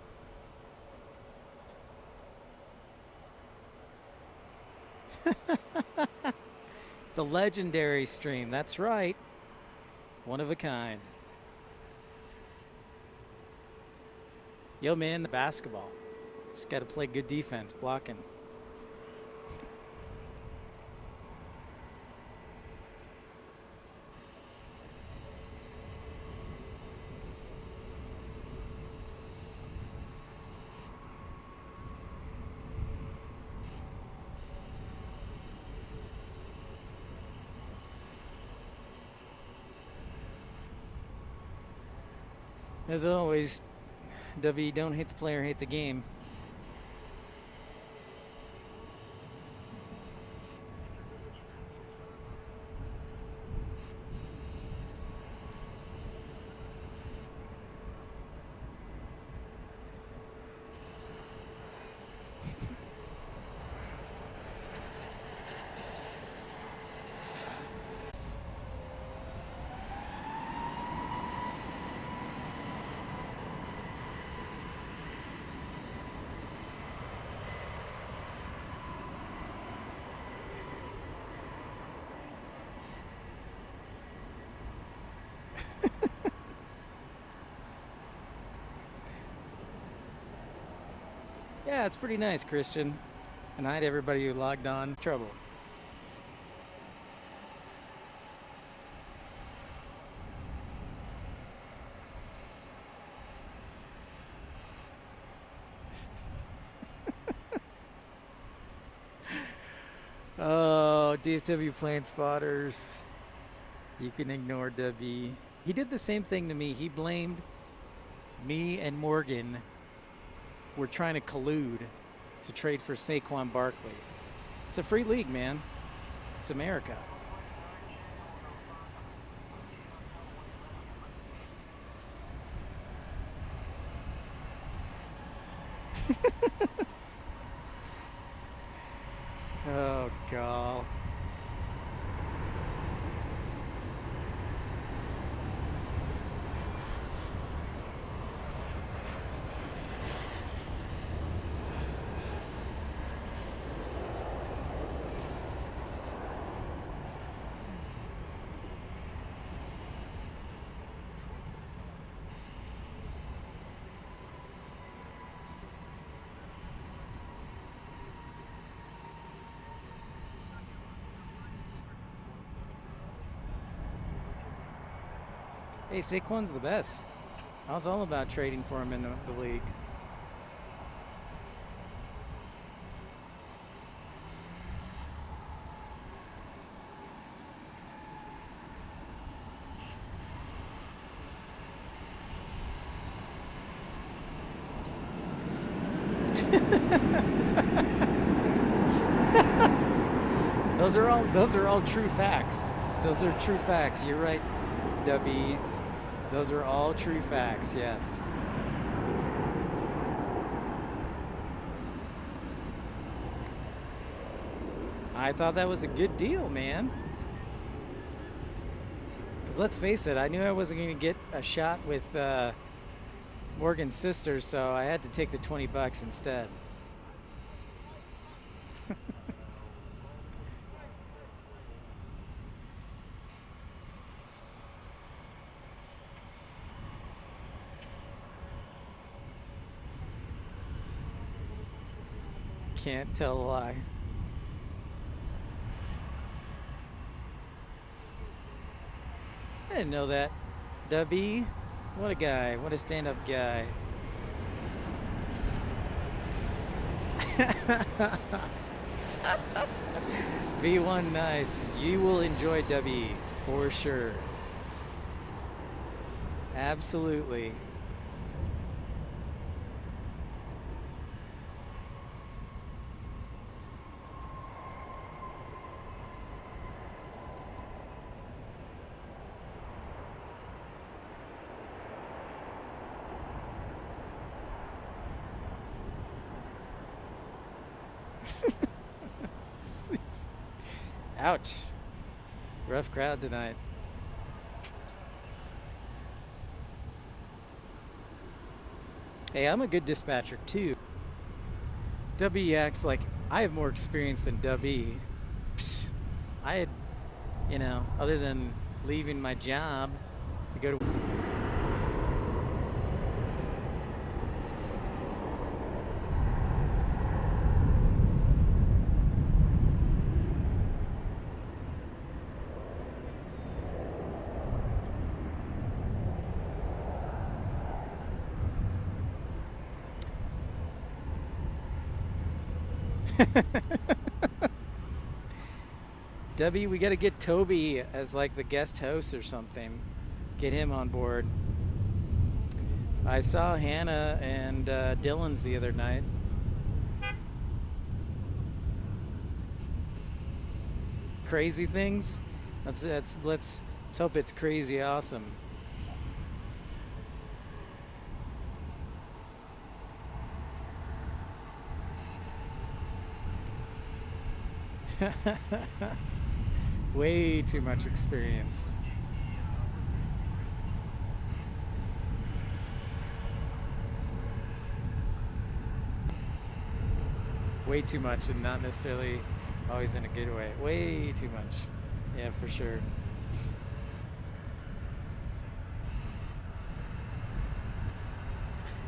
S1: The legendary stream, that's right. One of a kind. Yo, man, the basketball. Just got to play good defense, blocking. As always, W, don't hate the player, hate the game. Yeah, it's pretty nice, Christian. And hi to everybody who logged on. Trouble. Oh, DFW plane spotters. You can ignore W. He did the same thing to me. He blamed me and Morgan were trying to collude to trade for Saquon Barkley. It's a free league, man. It's America. Oh, God. Hey, Saquon's the best. I was all about trading for him in the league. Those are all true facts. Those are true facts. You're right, Dubby. Those are all true facts, yes. I thought that was a good deal, man. Because let's face it, I knew I wasn't going to get a shot with Morgan's sister, so I had to take the $20 instead. Can't tell a lie. I didn't know that. Dubby, what a guy. What a stand-up guy. V1 nice. You will enjoy Dubby for sure. Absolutely. Ouch. Rough crowd tonight. Hey, I'm a good dispatcher too. Dubby acts like I have more experience than Dubby. Psst. I had, you know, other than leaving my job to go to Dubby, we got to get Toby as like the guest host or something. Get him on board. I saw Hannah and Dylan's the other night. Crazy things? Let's hope it's crazy awesome. Way too much experience. Way too much, and not necessarily always in a good way. Way too much. Yeah, for sure.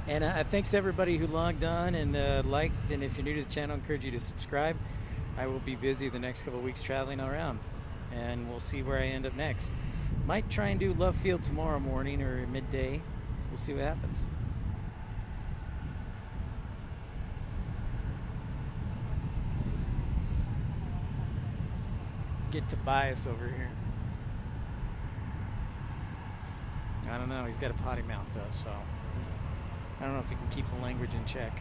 S1: And thanks to everybody who logged on and liked, and if you're new to the channel, I encourage you to subscribe. I will be busy the next couple of weeks traveling around, and we'll see where I end up next. Might try and do Love Field tomorrow morning or midday. We'll see what happens. Get Tobias over here. I don't know. He's got a potty mouth though, so I don't know if he can keep the language in check.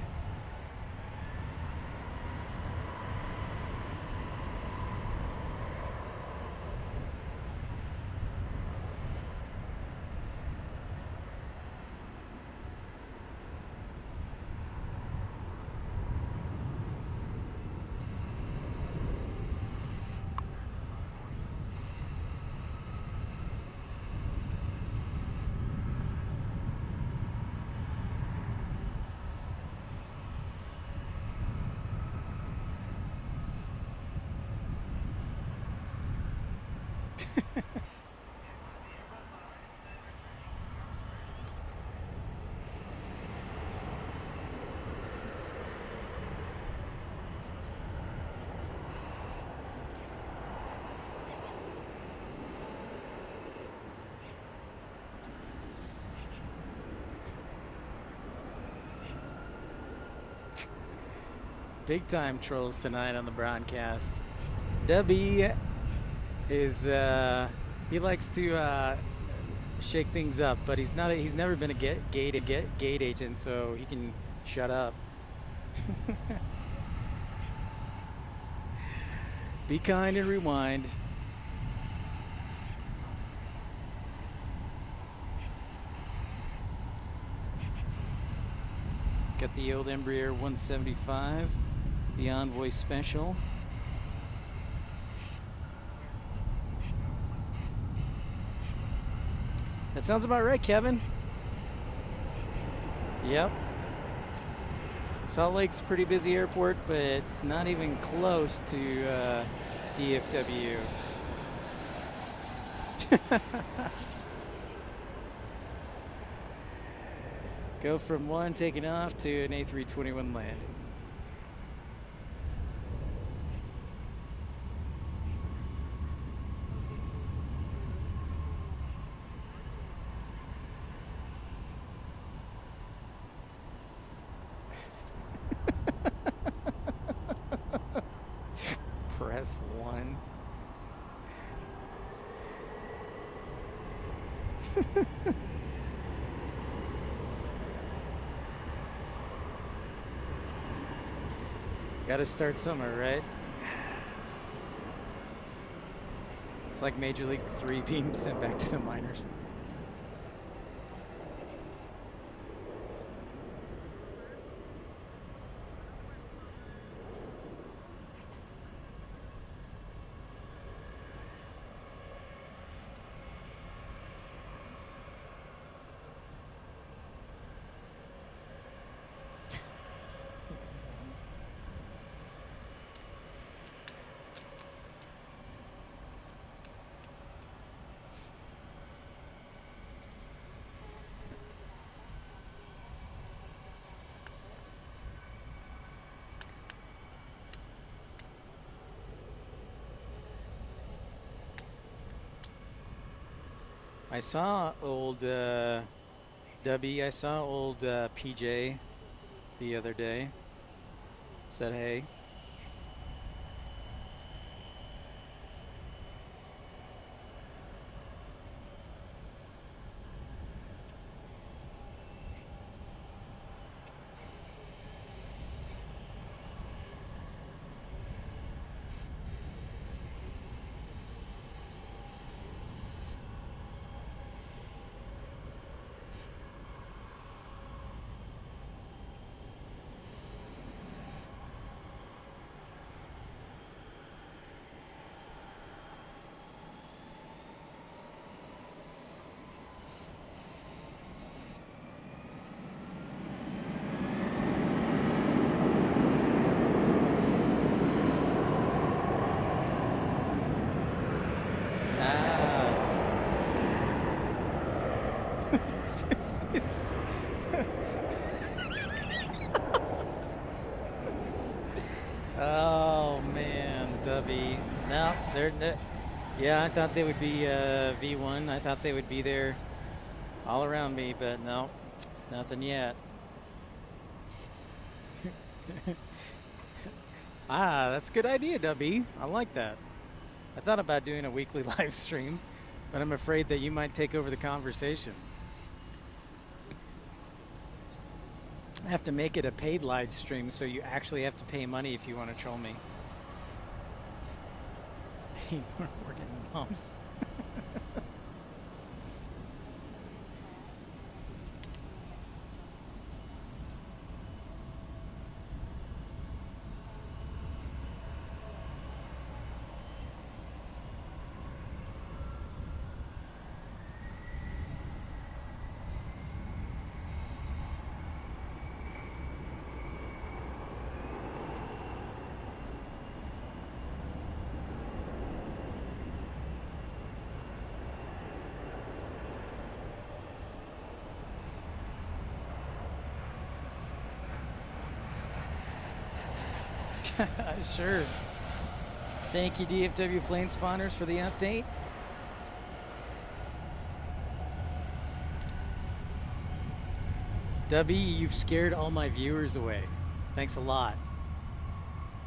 S1: Big time trolls tonight on the broadcast. Dubby is he likes to shake things up, but he's never been a gate agent, so he can shut up. Be kind and rewind. Got the old Embraer 175, the Envoy Special. That sounds about right, Kevin. Yep. Salt Lake's a pretty busy airport, but not even close to DFW. Go from one taking off to an A321 landing. Press 1. Got to start somewhere, right? It's like Major League 3 being sent back to the minors. I saw old Dubby. I saw old PJ the other day. Said hey. It's oh man, Dubby. No, they're yeah. I thought they would be V1. I thought they would be there all around me, but no, nothing yet. That's a good idea, Dubby. I like that. I thought about doing a weekly live stream, but I'm afraid that you might take over the conversation. I have to make it a paid live stream, so you actually have to pay money if you want to troll me. Working moms. Sure. Thank you, DFW Planespotters, for the update. Dubby, you've scared all my viewers away. Thanks a lot.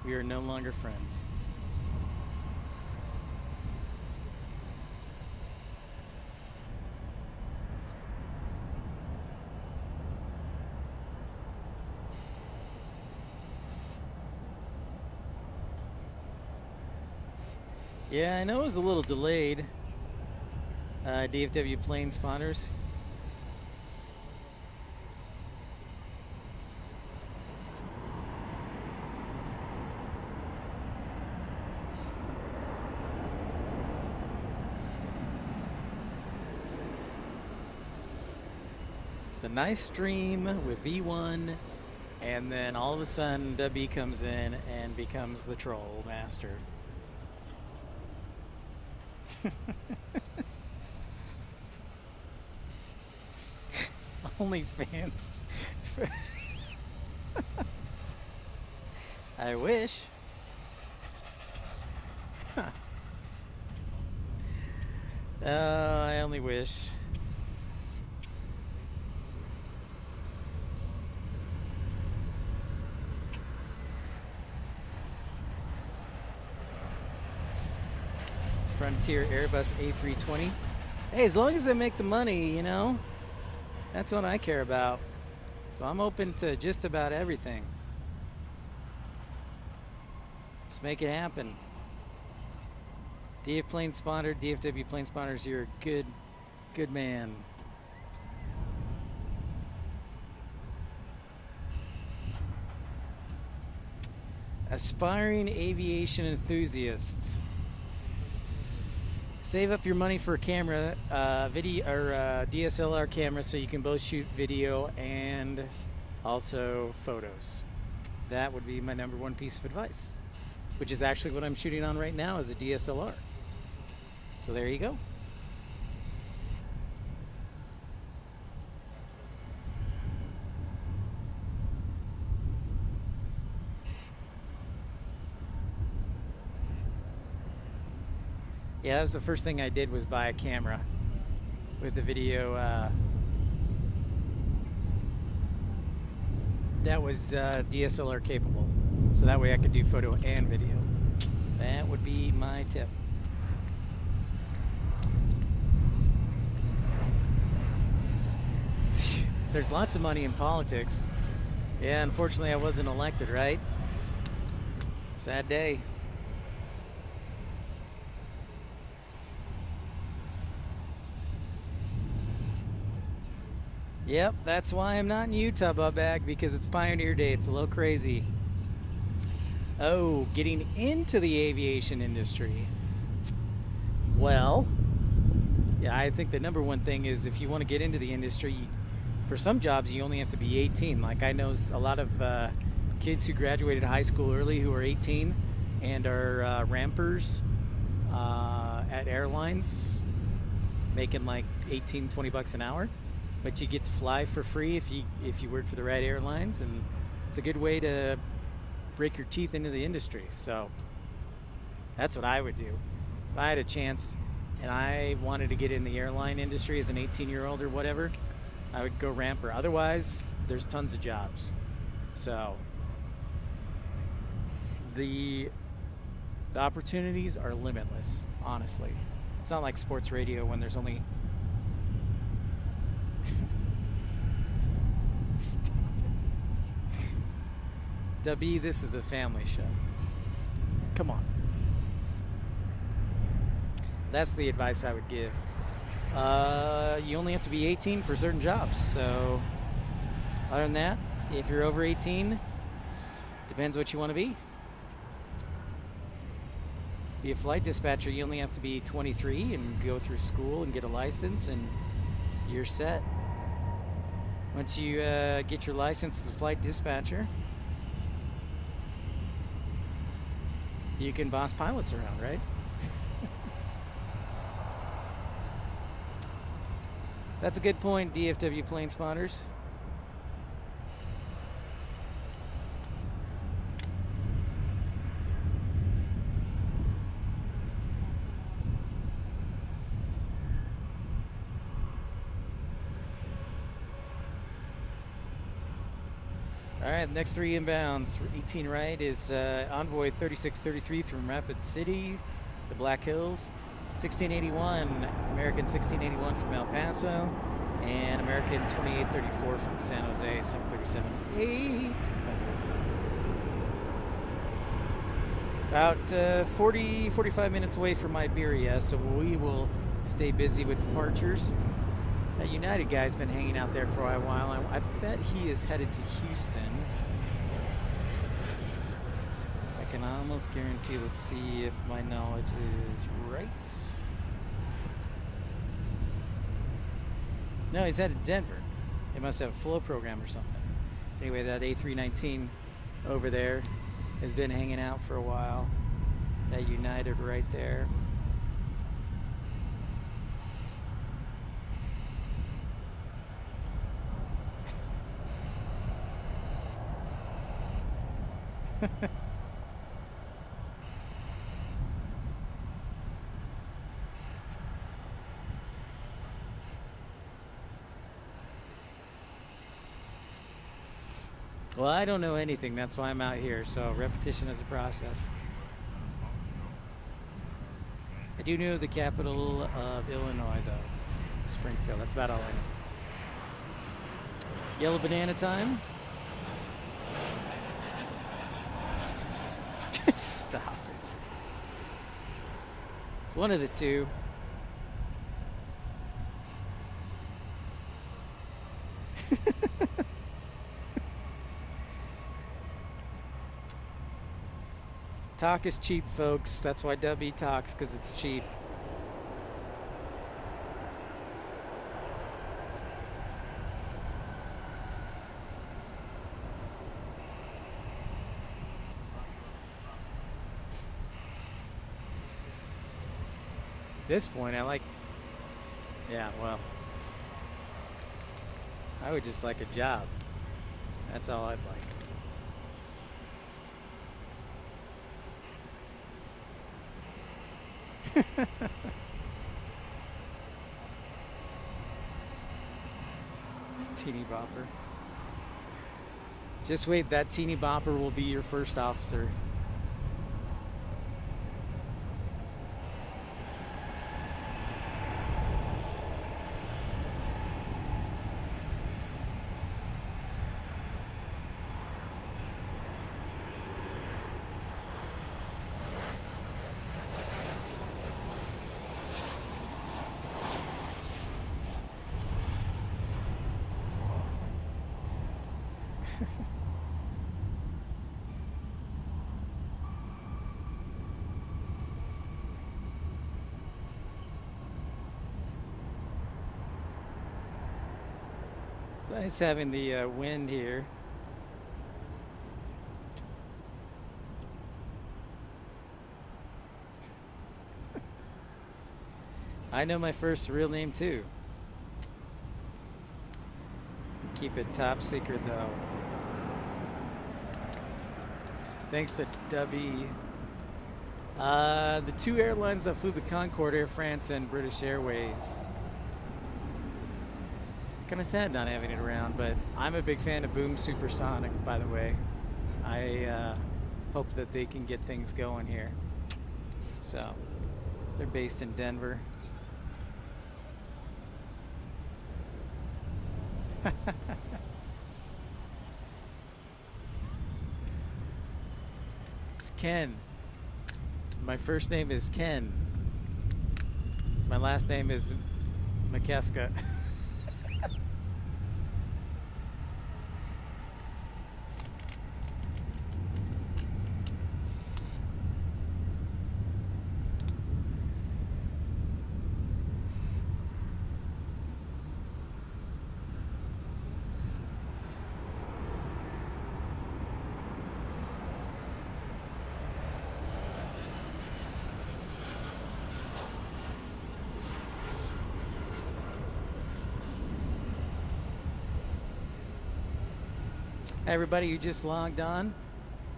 S1: We are no longer friends. Yeah, I know it was a little delayed. DFW Planespotters. It's a nice stream with V1, and then all of a sudden W comes in and becomes the troll master. OnlyFans. I wish. I only wish. It's Frontier Airbus A320. Hey, as long as I make the money, you know, that's what I care about. So I'm open to just about everything. Let's make it happen. DF Planespotter, DFW Planespotters, you're a good man. Aspiring aviation enthusiasts. Save up your money for a camera, video or DSLR camera, so you can both shoot video and also photos. That would be my #1 piece of advice, which is actually what I'm shooting on right now, is a DSLR. So there you go. Yeah, that was the first thing I did, was buy a camera with the video that was DSLR capable. So that way I could do photo and video. That would be my tip. There's lots of money in politics. Yeah, unfortunately I wasn't elected, right? Sad day. Yep, that's why I'm not in Utah, Bubbag, because it's Pioneer Day. It's a little crazy. Oh, getting into the aviation industry. Well, yeah, I think the #1 thing is, if you want to get into the industry, for some jobs you only have to be 18. Like, I know a lot of kids who graduated high school early who are 18 and are rampers at airlines, making like 18, 20 bucks an hour. But you get to fly for free if you work for the right airlines, and it's a good way to break your teeth into the industry. So that's what I would do. If I had a chance and I wanted to get in the airline industry as an 18-year-old or whatever, I would go ramper. Otherwise, there's tons of jobs. So the opportunities are limitless, honestly. It's not like sports radio when there's only... Stop it. W, this is a family show. Come on. That's the advice I would give. You only have to be 18 for certain jobs. So other than that, if you're over 18, depends what you want to be. Be a flight dispatcher, you only have to be 23 and go through school and get a license, and you're set. Once you get your license as a flight dispatcher, you can boss pilots around, right? That's a good point, DFW Planespotters. All right, the next 3 inbounds. 18 right is Envoy 3633 from Rapid City, the Black Hills. 1681, American 1681 from El Paso. And American 2834 from San Jose, 737 800. About 45 minutes away from Iberia, so we will stay busy with departures. That United guy's been hanging out there for a while. I bet he is headed to Houston. I can almost guarantee. Let's see if my knowledge is right. No, he's headed to Denver. They must have a flow program or something. Anyway, that A319 over there has been hanging out for a while. That United right there. Well, I don't know anything. That's why I'm out here. So repetition is a process. I do know the capital of Illinois, though. Springfield. That's about all I know. Yellow banana time. Stop it. It's one of the two. Talk is cheap, folks. That's why W talks, because it's cheap. At this point, I like, yeah, well, I would just like a job. That's all I'd like. Teeny bopper. Just wait, that teeny bopper will be your first officer. It's nice having the wind here. I know my first real name too. Keep it top secret though. Thanks to Dubby. The two airlines that flew the Concorde, Air France and British Airways. It's kind of sad not having it around, but I'm a big fan of Boom Supersonic, by the way. I hope that they can get things going here. So, they're based in Denver. It's Ken. My first name is Ken. My last name is McKeska. Hey everybody who just logged on,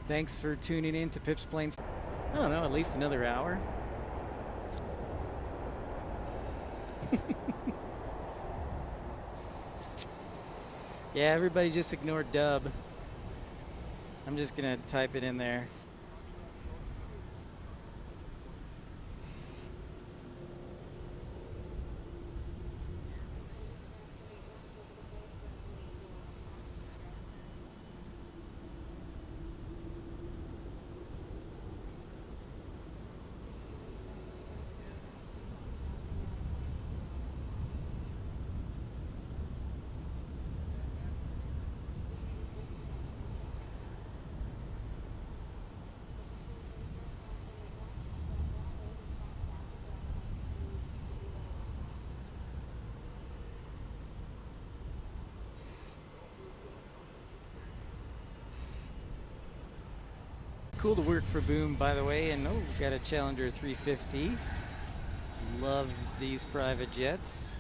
S1: thanks for tuning in to Pip's Planes. I don't know, at least another hour. Yeah, everybody just ignored Dub. I'm just going to type it in there. Cool to work for Boom, by the way. And got a Challenger 350. Love these private jets.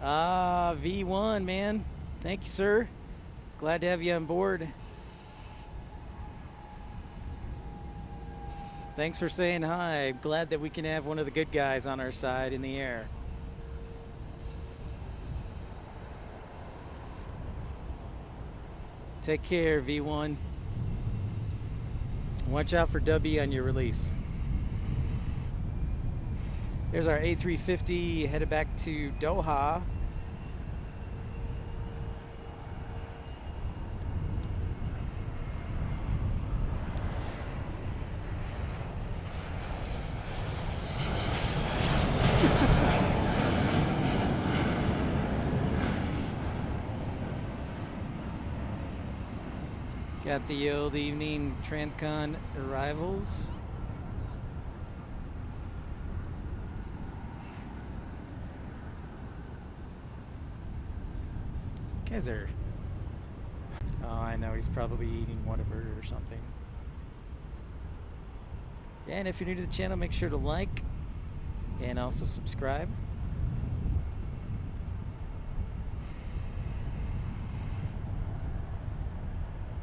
S1: V1, man. Thank you, sir. Glad to have you on board. Thanks for saying hi. Glad that we can have one of the good guys on our side in the air. Take care, V1. Watch out for W on your release. There's our A350 headed back to Doha. Got the old evening Transcon arrivals. Guys are... Oh, I know, he's probably eating Whataburger or something. And if you're new to the channel, make sure to like and also subscribe.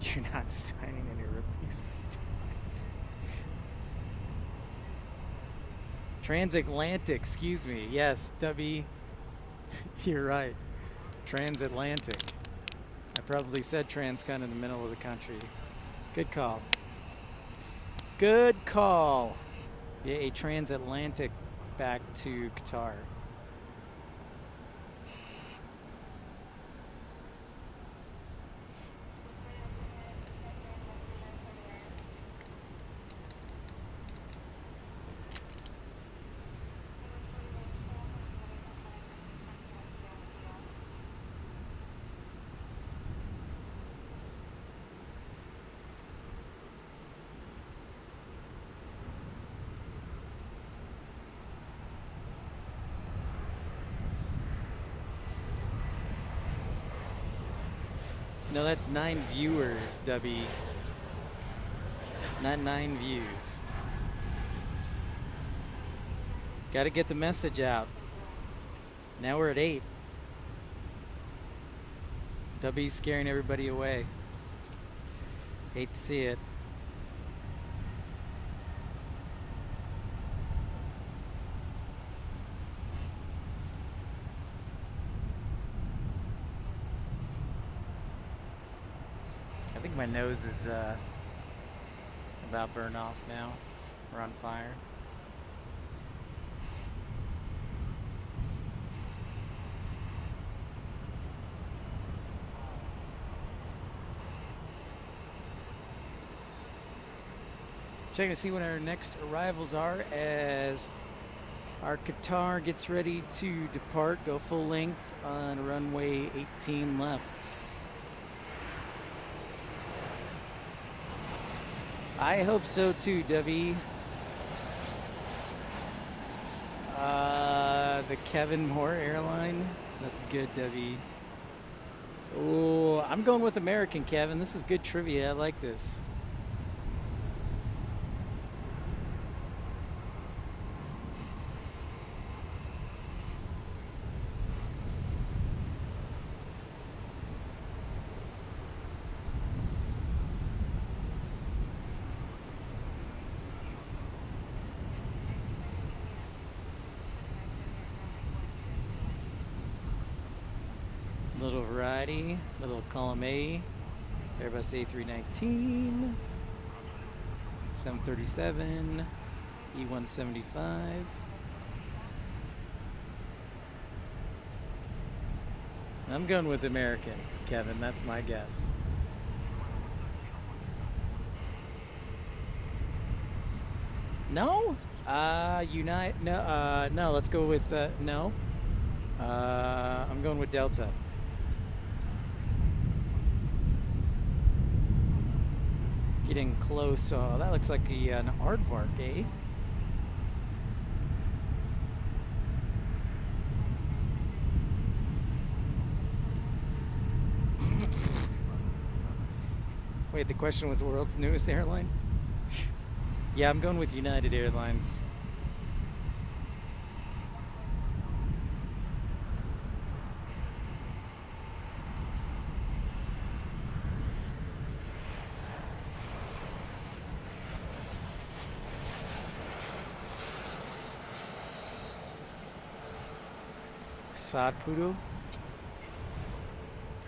S1: You're not signing any releases tonight. Transatlantic, excuse me. Yes, W. You're right. Transatlantic. I probably said Transcon in the middle of the country. Good call. Good call. Yeah, a transatlantic back to Qatar. No, that's 9 viewers, W. Not 9 views. Got to get the message out. Now we're at 8. W's scaring everybody away. Hate to see it. I think my nose is about burned off now. We're on fire. Checking to see when our next arrivals are as our Qatar gets ready to depart, go full length on runway 18 left. I hope so too, W. The Kevin Moore airline. That's good, W. Oh, I'm going with American, Kevin. This is good trivia. I like this. Little variety, little column A, Airbus A319, 737, E175. I'm going with American, Kevin. That's my guess. No? No, let's go with, no. I'm going with Delta. Getting close. Oh, that looks like an aardvark, eh? Wait, the question was world's newest airline? Yeah, I'm going with United Airlines. Sadhpuru?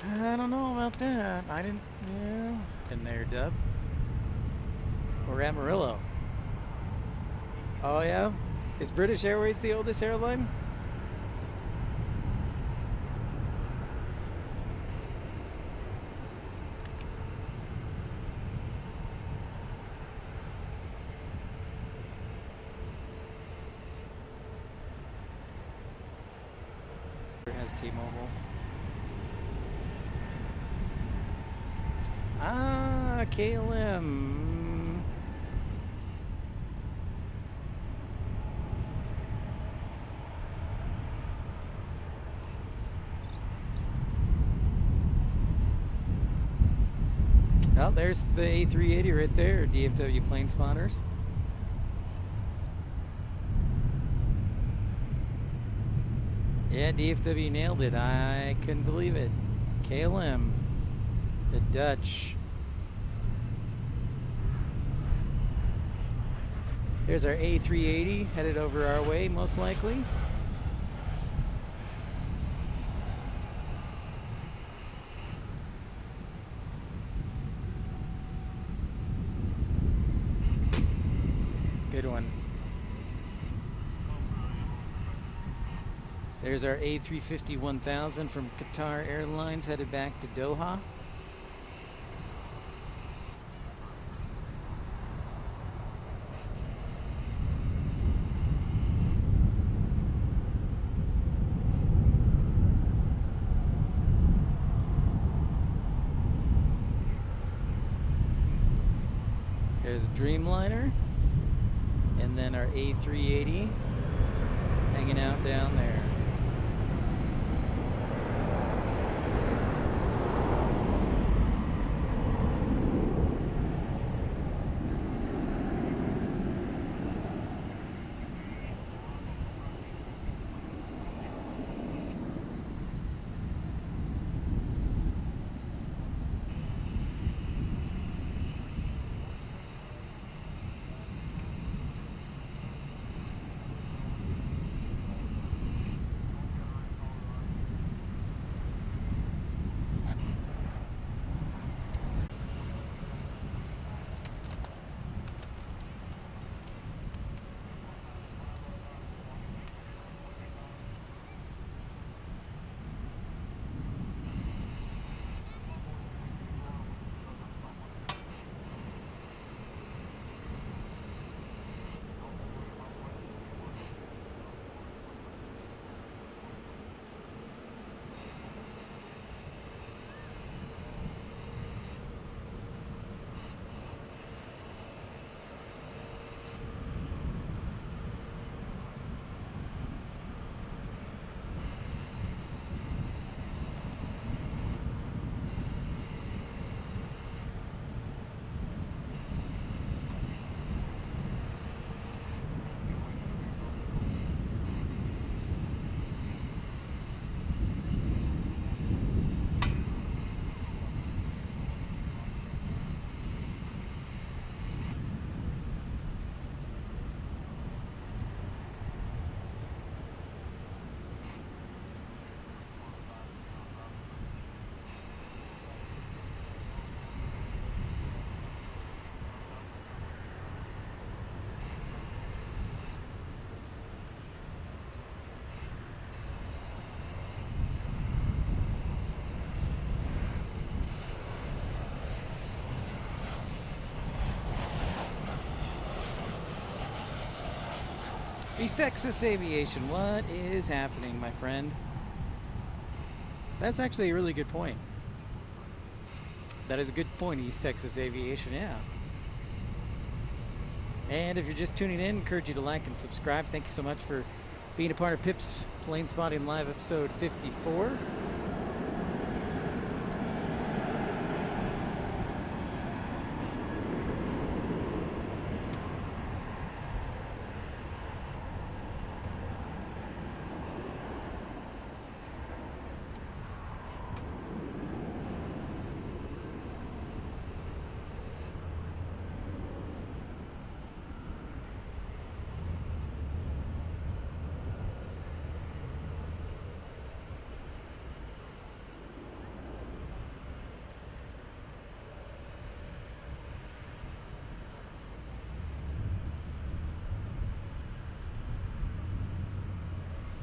S1: I don't know about that. I didn't. Yeah. In there, Dub. Or Amarillo. Oh, yeah? Is British Airways the oldest airline? Has T-Mobile. Ah, KLM. Oh, there's the A380 right there, DFW plane spotters. Yeah, DFW nailed it. I couldn't believe it. KLM, the Dutch. There's our A380 headed over our way, most likely. Good one. There's our A350 1000 from Qatar Airlines headed back to Doha. There's a Dreamliner. And then our A380 hanging out down there. East Texas Aviation, what is happening, my friend? That's actually a really good point. That is a good point, East Texas Aviation, yeah. And if you're just tuning in, I encourage you to like and subscribe. Thank you so much for being a part of Pip's Planespotting Live episode 54.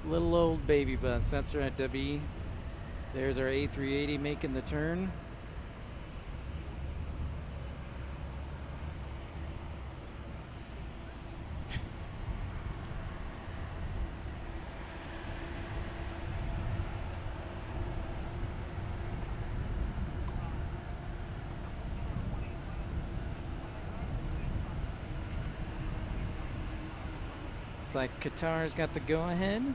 S1: Little old baby bus, that's right, W. There's our A380 making the turn. Looks like Qatar's got the go-ahead.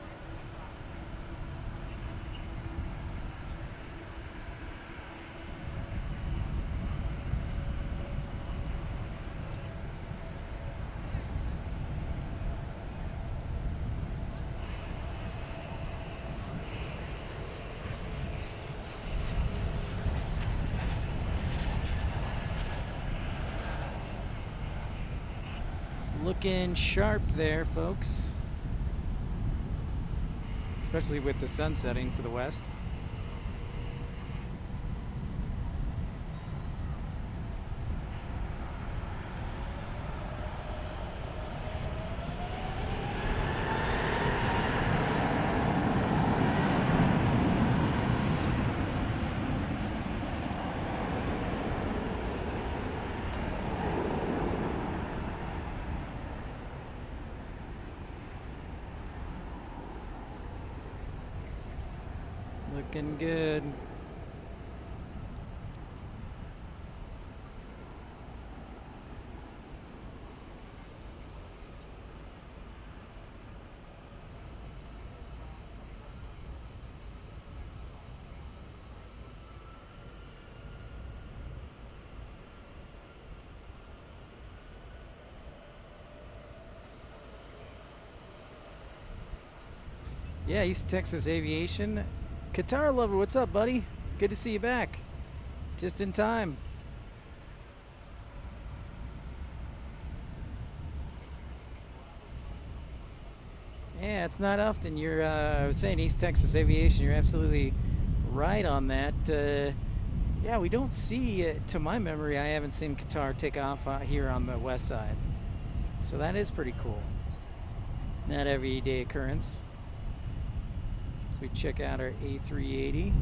S1: Looking sharp there, folks. Especially with the sun setting to the west. Looking good. Yeah, East Texas Aviation. Qatar lover, what's up, buddy? Good to see you back. Just in time. Yeah, it's not often. I was saying East Texas Aviation, you're absolutely right on that. Yeah, we don't see, to my memory, I haven't seen Qatar take off here on the west side. So that is pretty cool. Not everyday occurrence. So we check out our A380.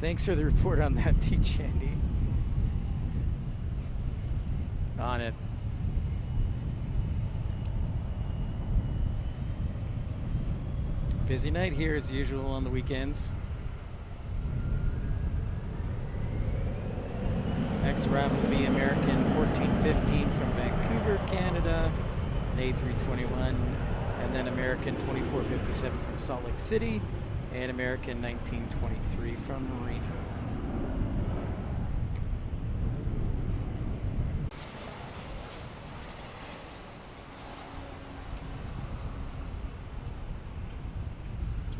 S1: Thanks for the report on that, T. Chandy. On it. Busy night here as usual on the weekends. Next arrival will be American 1415 from Vancouver, Canada, an A321, and then American 2457 from Salt Lake City, and American 1923 from Reno.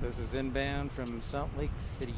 S1: So this is inbound from Salt Lake City.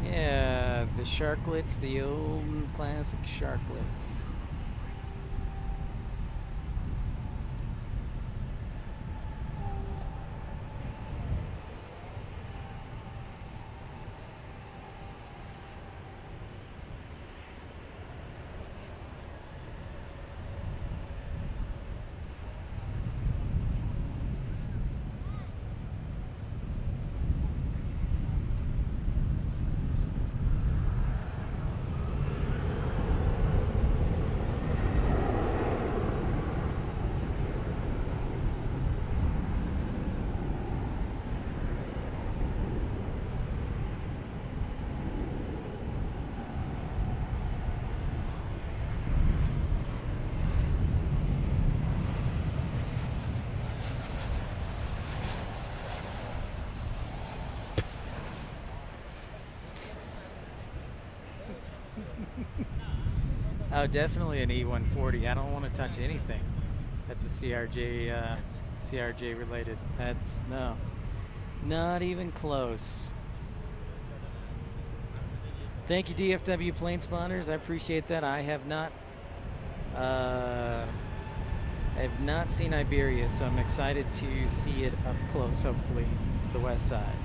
S1: Yeah, the sharklets, the old classic sharklets. Oh, definitely an E140. I don't want to touch anything that's a CRJ related. That's no, not even close. Thank you, DFW plane spotters. I appreciate that. I have not seen Iberia, so I'm excited to see it up close, hopefully to the west side.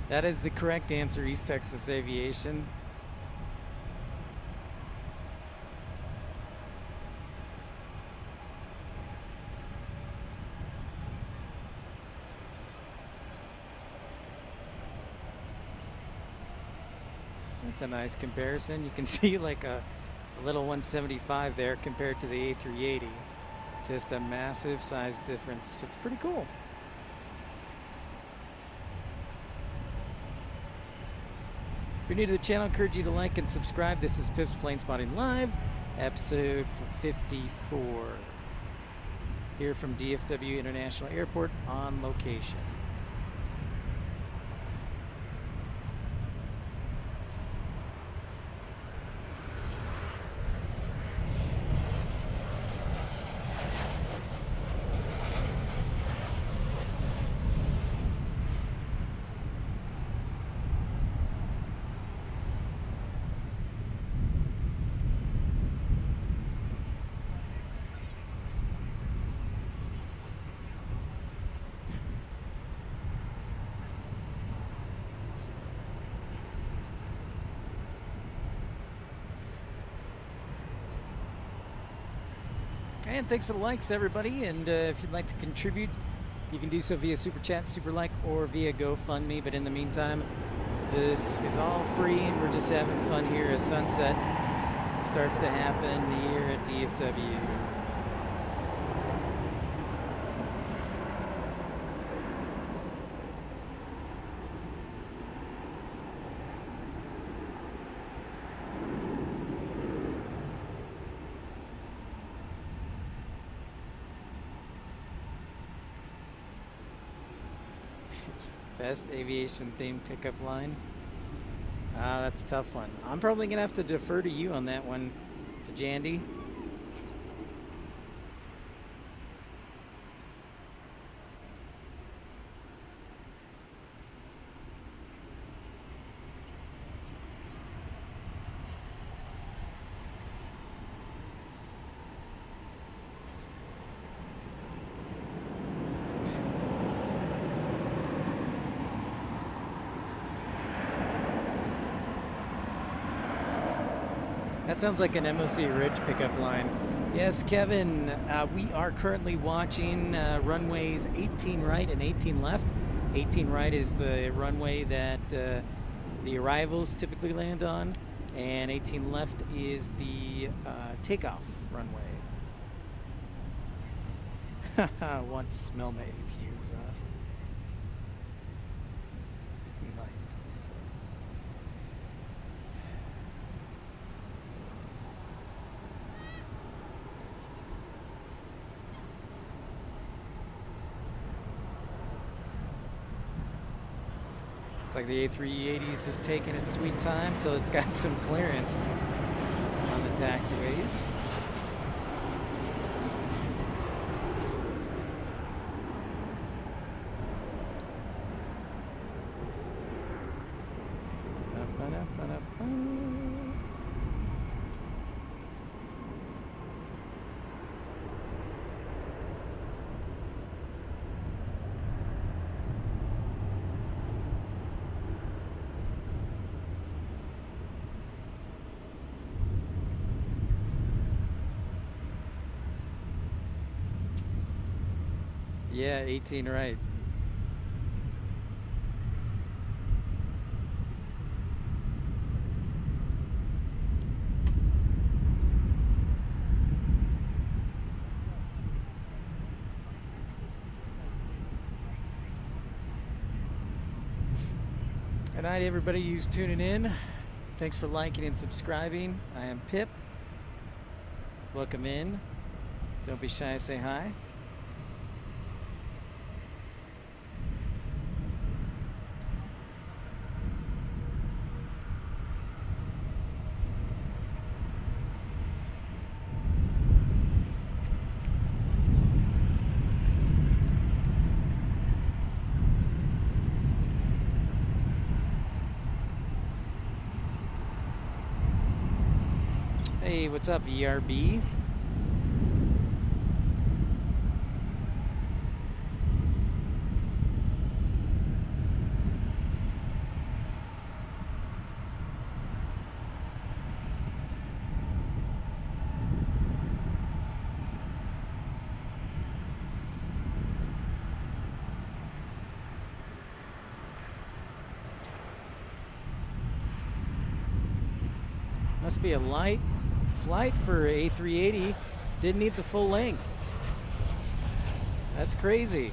S1: That is the correct answer, East Texas Aviation. That's a nice comparison. You can see like a little 175 there compared to the A380. Just a massive size difference. It's pretty cool. If you're new to the channel, I encourage you to like and subscribe. This is Pip's Planespotting Live, episode 54. Here from DFW International Airport on location. And thanks for the likes, everybody. And if you'd like to contribute, you can do so via Super Chat, Super Like, or via GoFundMe. But in the meantime, this is all free, and we're just having fun here as sunset starts to happen here at DFW. Best aviation themed pickup line. That's a tough one. I'm probably gonna have to defer to you on that one, to Jandy. That sounds like an MOC Ridge pickup line. Yes, Kevin, we are currently watching runways 18 right and 18 left. 18 right is the runway that the arrivals typically land on, and 18 left is the takeoff runway. Once smell my APU exhaust. 927. It's like the A380 is just taking its sweet time till it's got some clearance on the taxiways. Yeah, 18 right. Good night, everybody who's tuning in. Thanks for liking and subscribing. I am Pip. Welcome in. Don't be shy, say hi. Hey, what's up, ERB? Must be a light flight for A380. Didn't need the full length. That's crazy.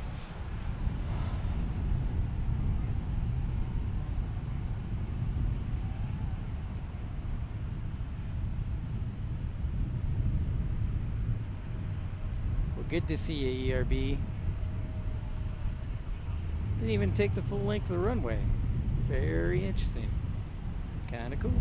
S1: Well, good to see you, ERB. Didn't even take the full length of the runway. Very interesting. Kind of cool.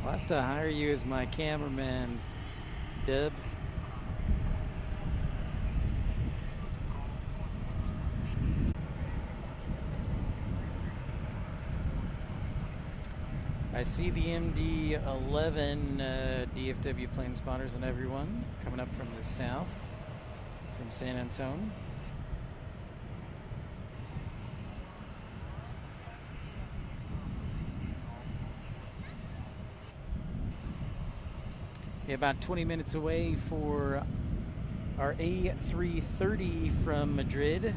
S1: I'll have to hire you as my cameraman, Dub. I see the MD-11 DFW plane spotters and everyone coming up from the south, from San Antonio. About 20 minutes away for our A330 from Madrid.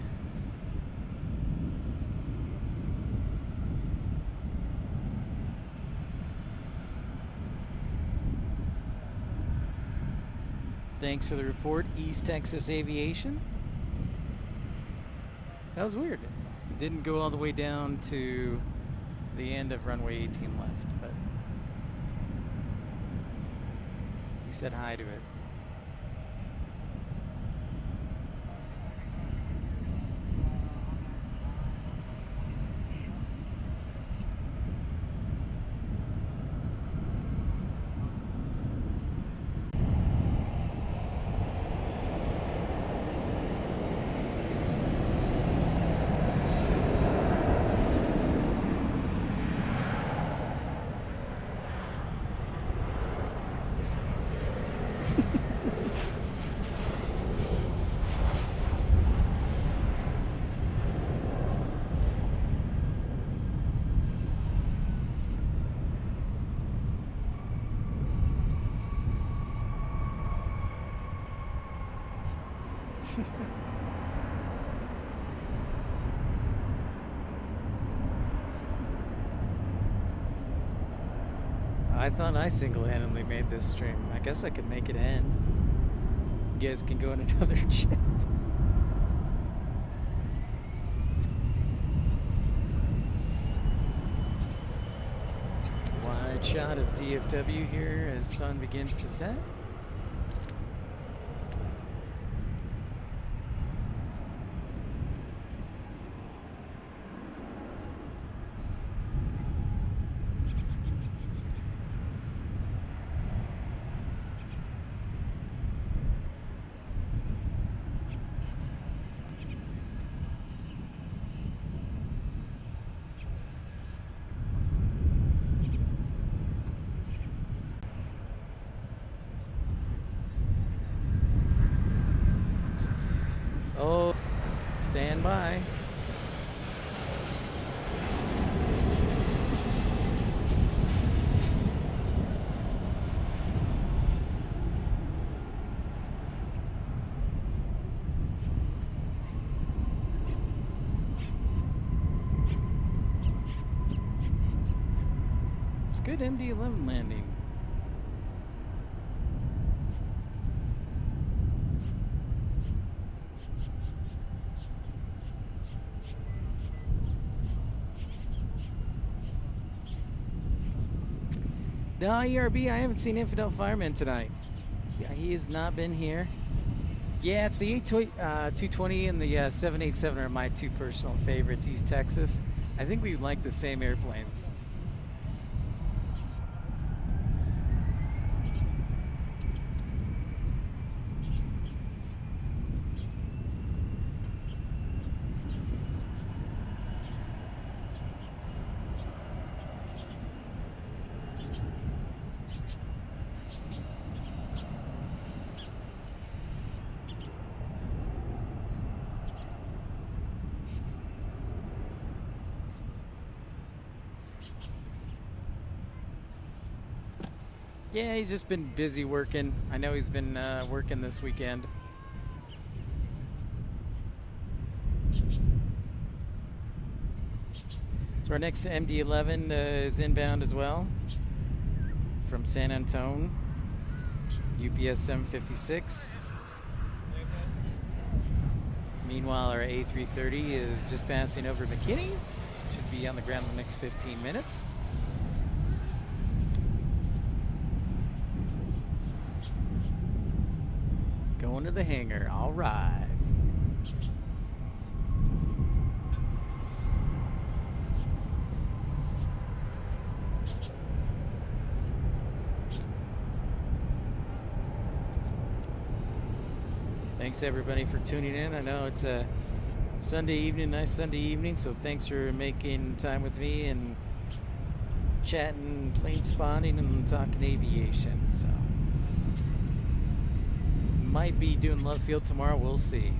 S1: Thanks for the report, East Texas Aviation. That was weird. It didn't go all the way down to the end of runway 18 left, but he said hi to it. I thought I single-handedly made this stream. I guess I could make it end. You guys can go in another chat. Wide shot of DFW here as sun begins to set. Oh, stand by. It's good MD-11 landing. No, ERB, I haven't seen Infidel Fireman tonight. He has not been here. Yeah, it's the 220 and the 787 are my two personal favorites, East Texas. I think we like the same airplanes. Yeah, he's just been busy working. I know he's been working this weekend. So our next MD-11 is inbound as well from San Antone, UPS 756. Meanwhile, our A330 is just passing over McKinney. Should be on the ground in the next 15 minutes. Going to the hangar. All right. Thanks everybody for tuning in. I know it's a Sunday evening, nice Sunday evening, so thanks for making time with me and chatting, plane spotting, and talking aviation. So might be doing love field tomorrow, we'll see.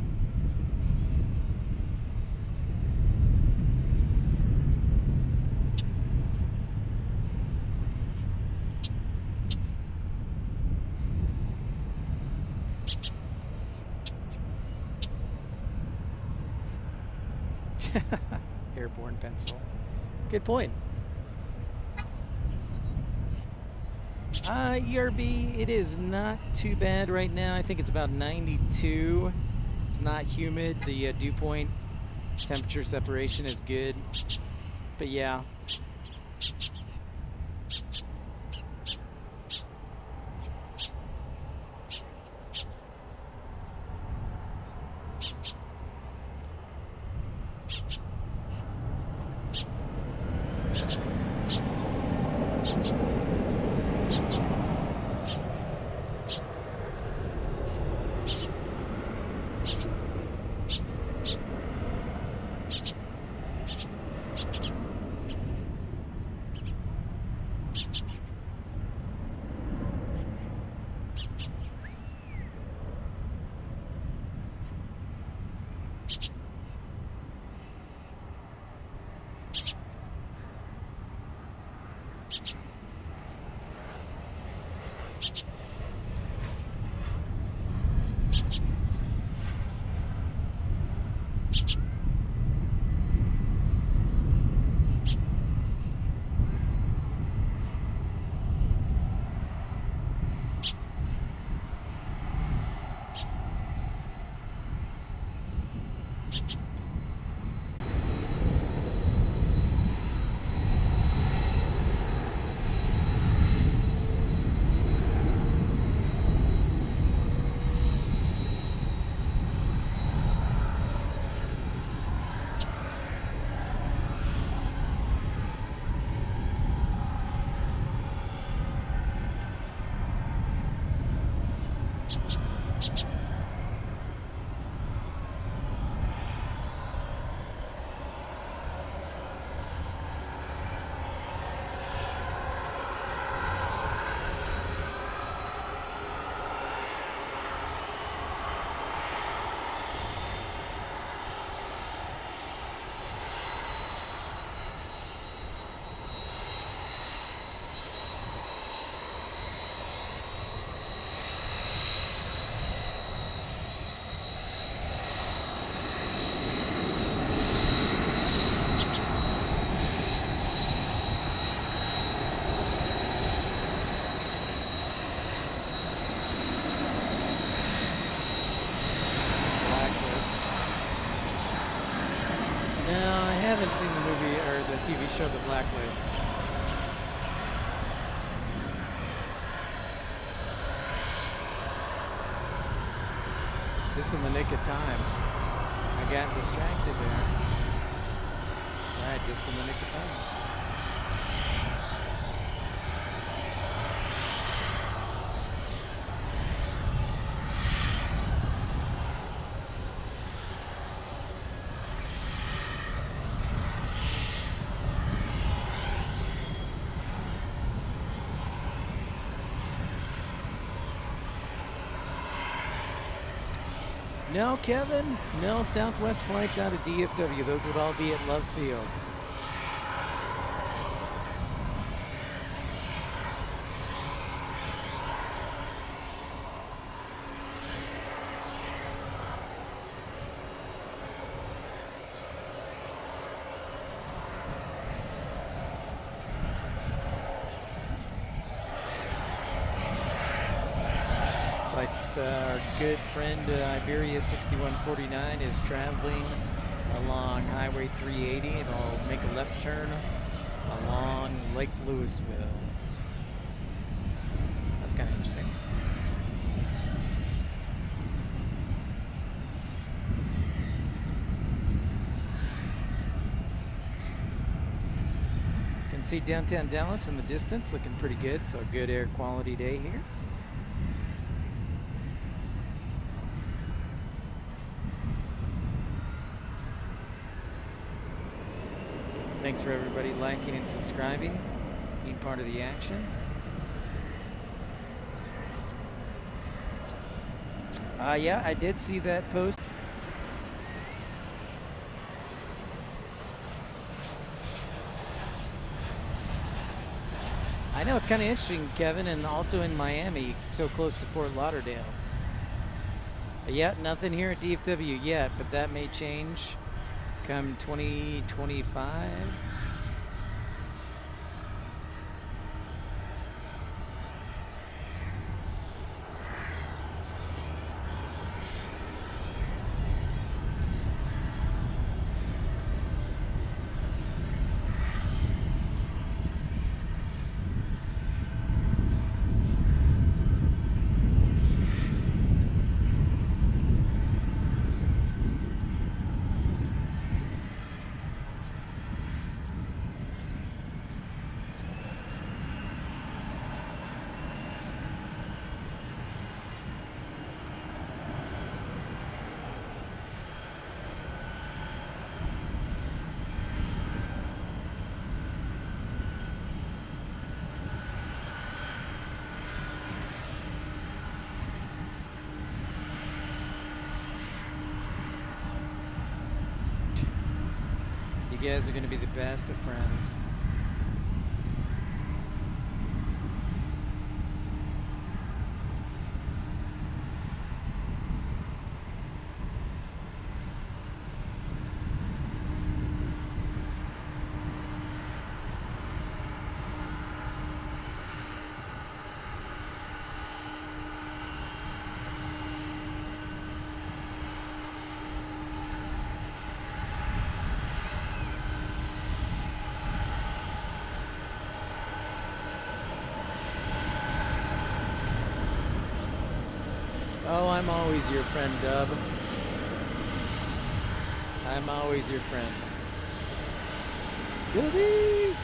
S1: Airborne pencil. Good point. ERB, it is not too bad right now. I think it's about 92. It's not humid. The dew point temperature separation is good. But yeah. No, I haven't seen the movie or the TV show The Blacklist. Just in the nick of time. I got distracted there. It's all right, just in the nick of time. No, Kevin. No Southwest flights out of DFW. Those would all be at Love Field. Like our good friend Iberia 6149 is traveling along Highway 380 and will make a left turn along Lake Louisville. That's kind of interesting. You can see downtown Dallas in the distance, looking pretty good. So a good air quality day here. Thanks for everybody liking and subscribing, being part of the action. Yeah, I did see that post. I know, it's kind of interesting, Kevin, and also in Miami, so close to Fort Lauderdale. But yeah, nothing here at DFW yet, but that may change come 2025. You guys are going to be the best of friends. Oh, I'm always your friend, Dub. I'm always your friend. Dubby!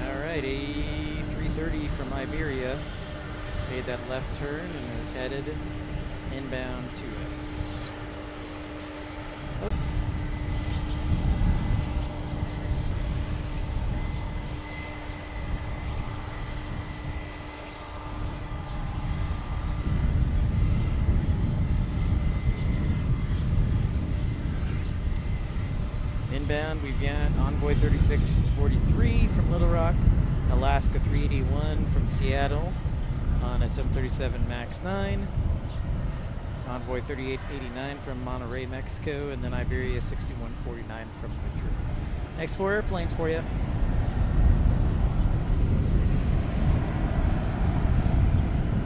S1: Alrighty, 330 from Iberia. Made that left turn and is headed inbound to us. Inbound, we've got Envoy 3643 from Little Rock, Alaska 381 from Seattle on a 737 MAX 9, Envoy 3889 from Monterrey, Mexico, and then Iberia 6149 from Madrid. Next 4 airplanes for you.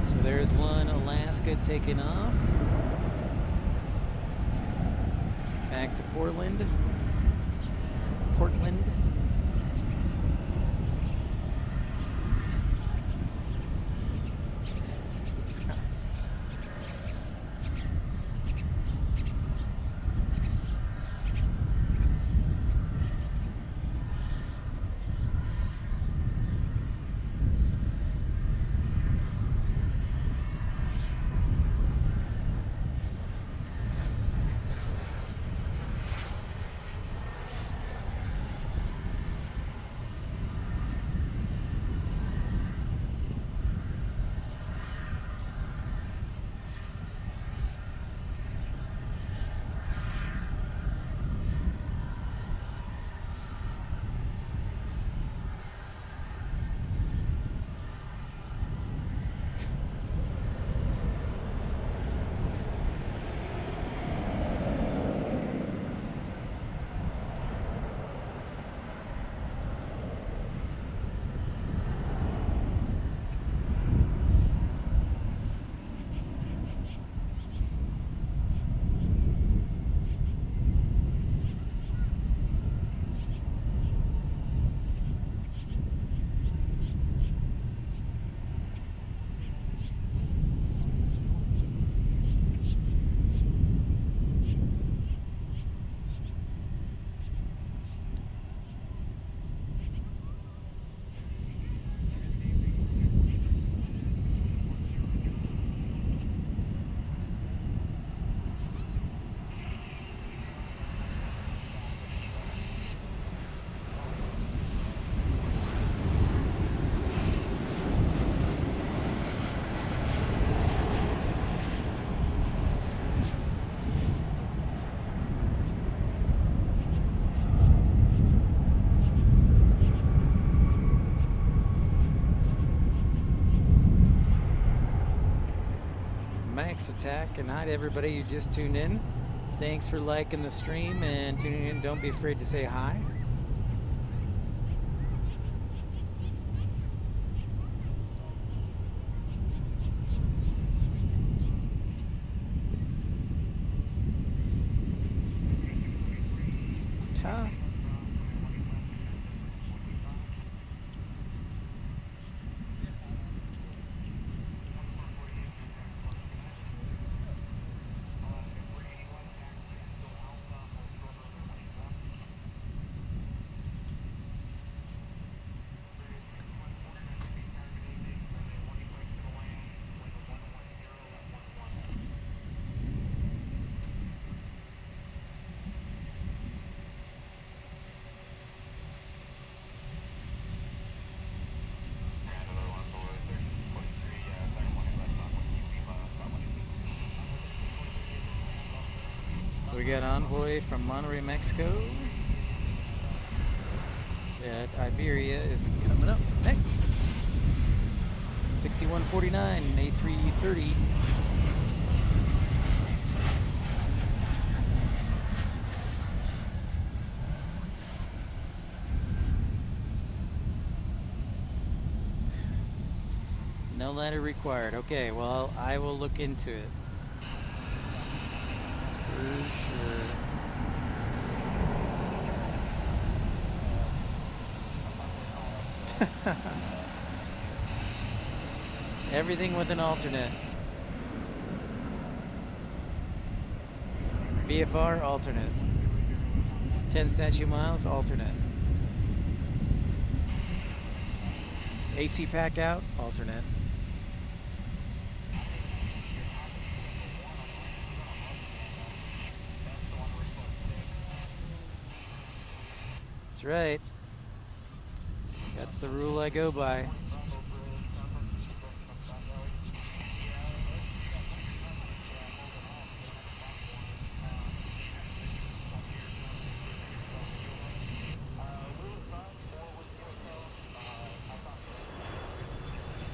S1: So there's one Alaska taking off. Back to Portland. Max Attack, and hi to everybody who just tuned in. Thanks for liking the stream and tuning in. Don't be afraid to say hi. Ta. So we got Envoy from Monterrey, Mexico. And Iberia is coming up next. 6149, A330. No ladder required. Okay, well, I will look into it. For sure. Everything with an alternate. VFR, alternate. 10 statute miles, alternate. AC pack out, alternate. That's right. That's the rule I go by.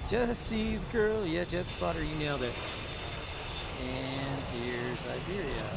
S1: Jesse's girl, yeah, Jet Spotter, you nailed it. And here's Iberia.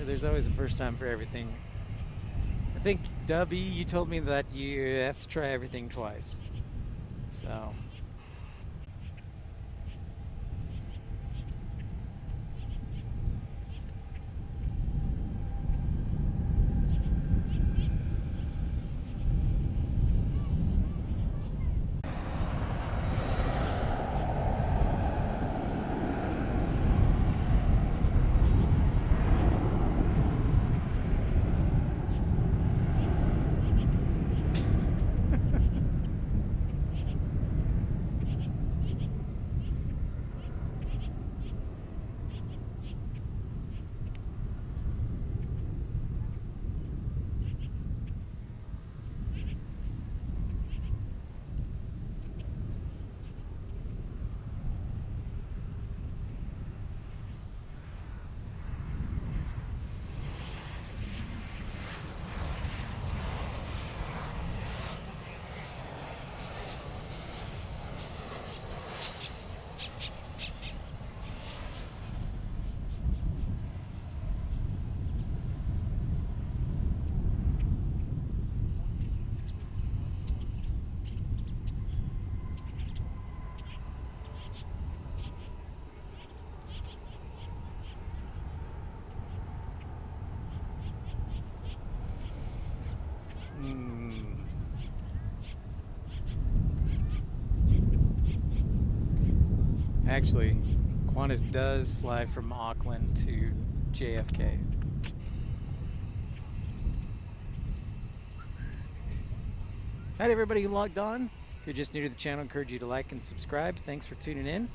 S1: There's always a first time for everything. I think, Dubby, you told me that you have to try everything twice. So... Actually, Qantas does fly from Auckland to JFK. Hi to everybody who logged on. If you're just new to the channel, I encourage you to like and subscribe. Thanks for tuning in.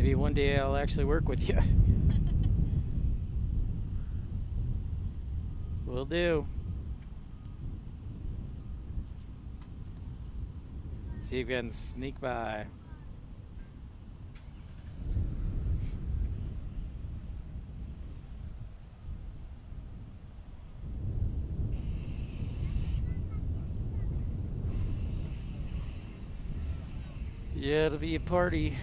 S1: Maybe one day I'll actually work with you. Will do. See if you can sneak by. Yeah, it'll be a party.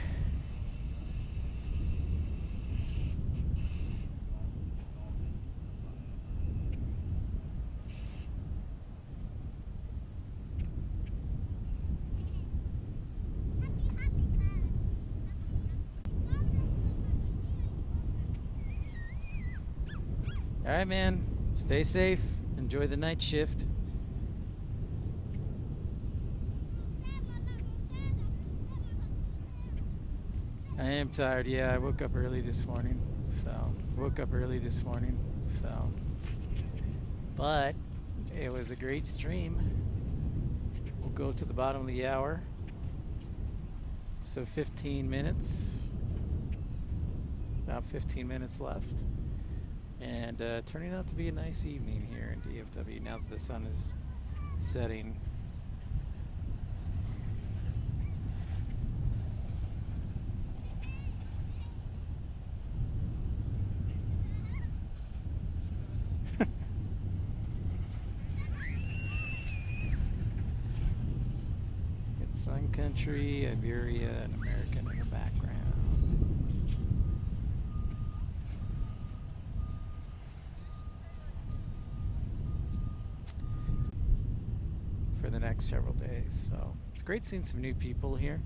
S1: All right, man. Stay safe. Enjoy the night shift. I am tired. Yeah, I woke up early this morning. But it was a great stream. We'll go to the bottom of the hour. So 15 minutes. About 15 minutes left. And turning out to be a nice evening here in DFW now that the sun is setting. It's Sun Country, Iberia, and American in the background. For the next several days. So it's great seeing some new people here.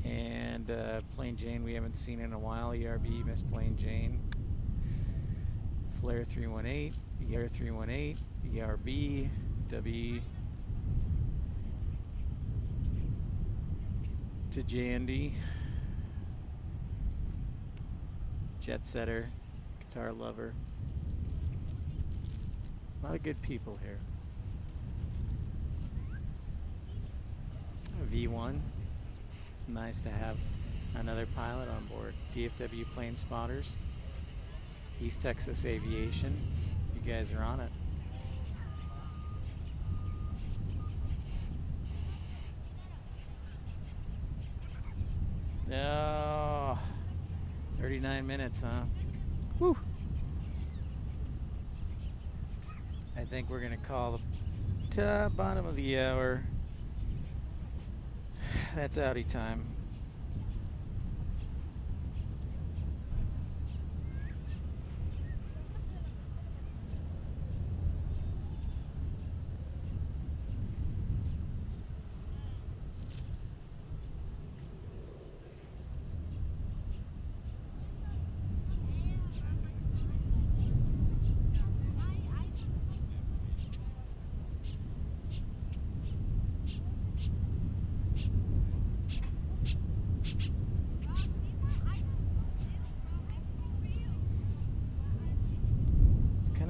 S1: And Plain Jane we haven't seen in a while. ERB, Miss Plain Jane. Flare 318, ER 318, ERB, W to Jandy, Jet Setter, Guitar Lover. A lot of good people here. V1, nice to have another pilot on board. DFW Plane Spotters, East Texas Aviation, you guys are on it. Oh, 39 minutes, huh? Whew. I think we're gonna call the bottom of the hour. That's Audi time.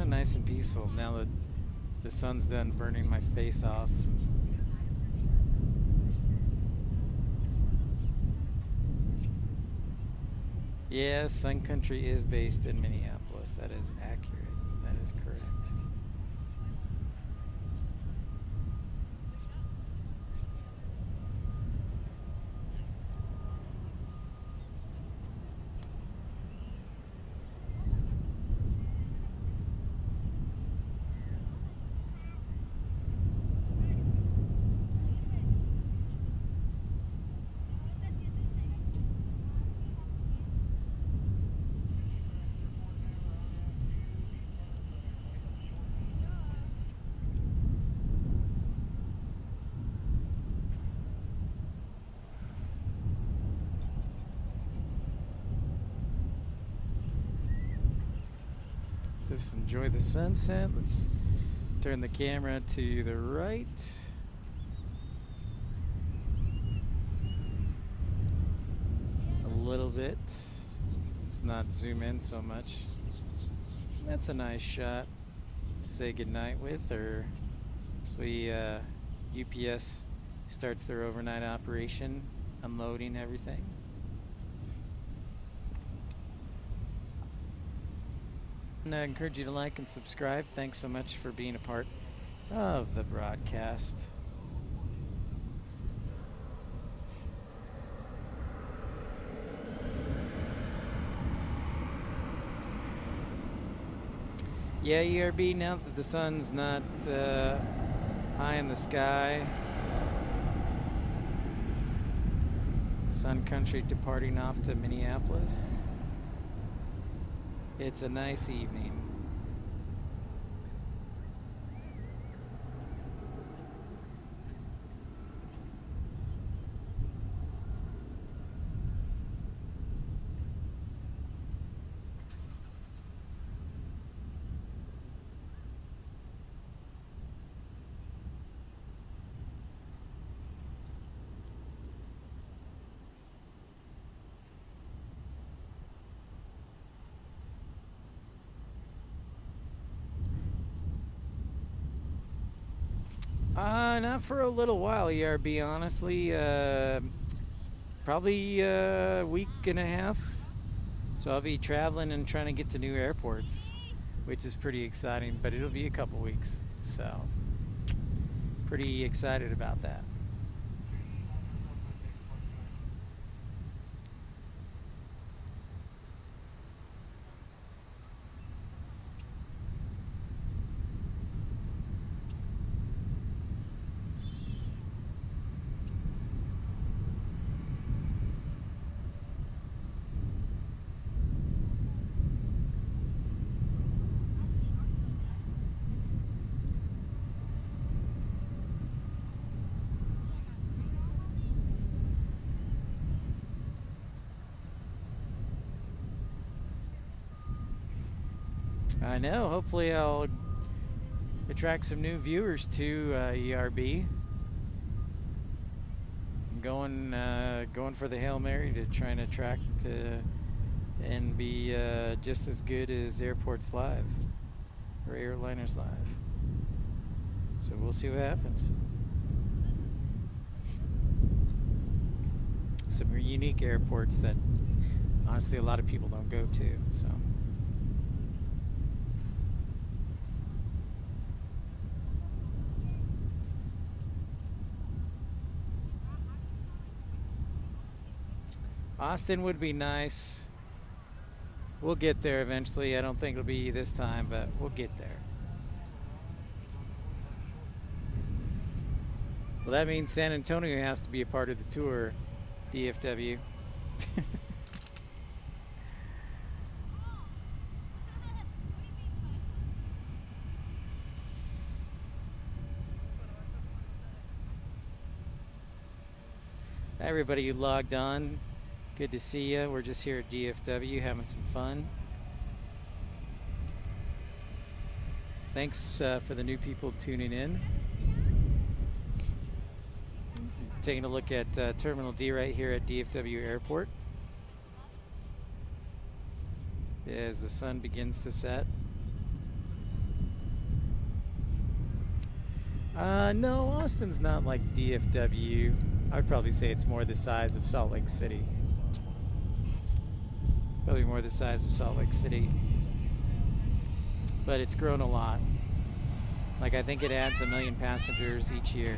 S1: Nice and peaceful now that the sun's done burning my face off. Yeah, Sun Country is based in Minneapolis. That is accurate. That is correct. Just enjoy the sunset. Let's turn the camera to the right. A little bit. Let's not zoom in so much. That's a nice shot to say goodnight with, or as we UPS starts their overnight operation, unloading everything. I encourage you to like and subscribe. Thanks so much for being a part of the broadcast. Yeah, ERB, now that the sun's not high in the sky, Sun Country departing off to Minneapolis. It's a nice evening. Not for a little while, ERB, honestly. Probably a week and a half. So I'll be traveling and trying to get to new airports, which is pretty exciting, but it'll be a couple weeks. So pretty excited about that. I know. Hopefully I'll attract some new viewers to ERB. I'm going for the Hail Mary to try and attract and be just as good as Airports Live or Airliners Live. So we'll see what happens. Some unique airports that honestly a lot of people don't go to. So. Austin would be nice. We'll get there eventually. I don't think it'll be this time, but we'll get there. Well, that means San Antonio has to be a part of the tour, DFW. Everybody who logged on, good to see you. We're just here at DFW having some fun. Thanks for the new people tuning in. Taking a look at Terminal D right here at DFW Airport as the sun begins to set. No, Austin's not like DFW. I'd probably say it's more the size of Salt Lake City. Probably more the size of Salt Lake City. But it's grown a lot. Like, I think it adds 1 million passengers each year.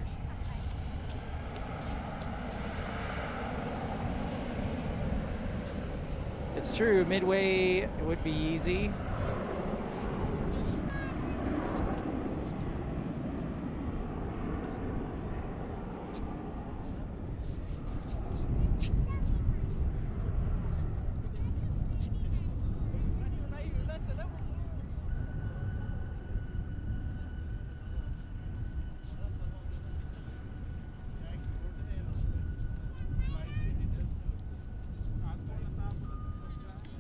S1: It's true, Midway would be easy.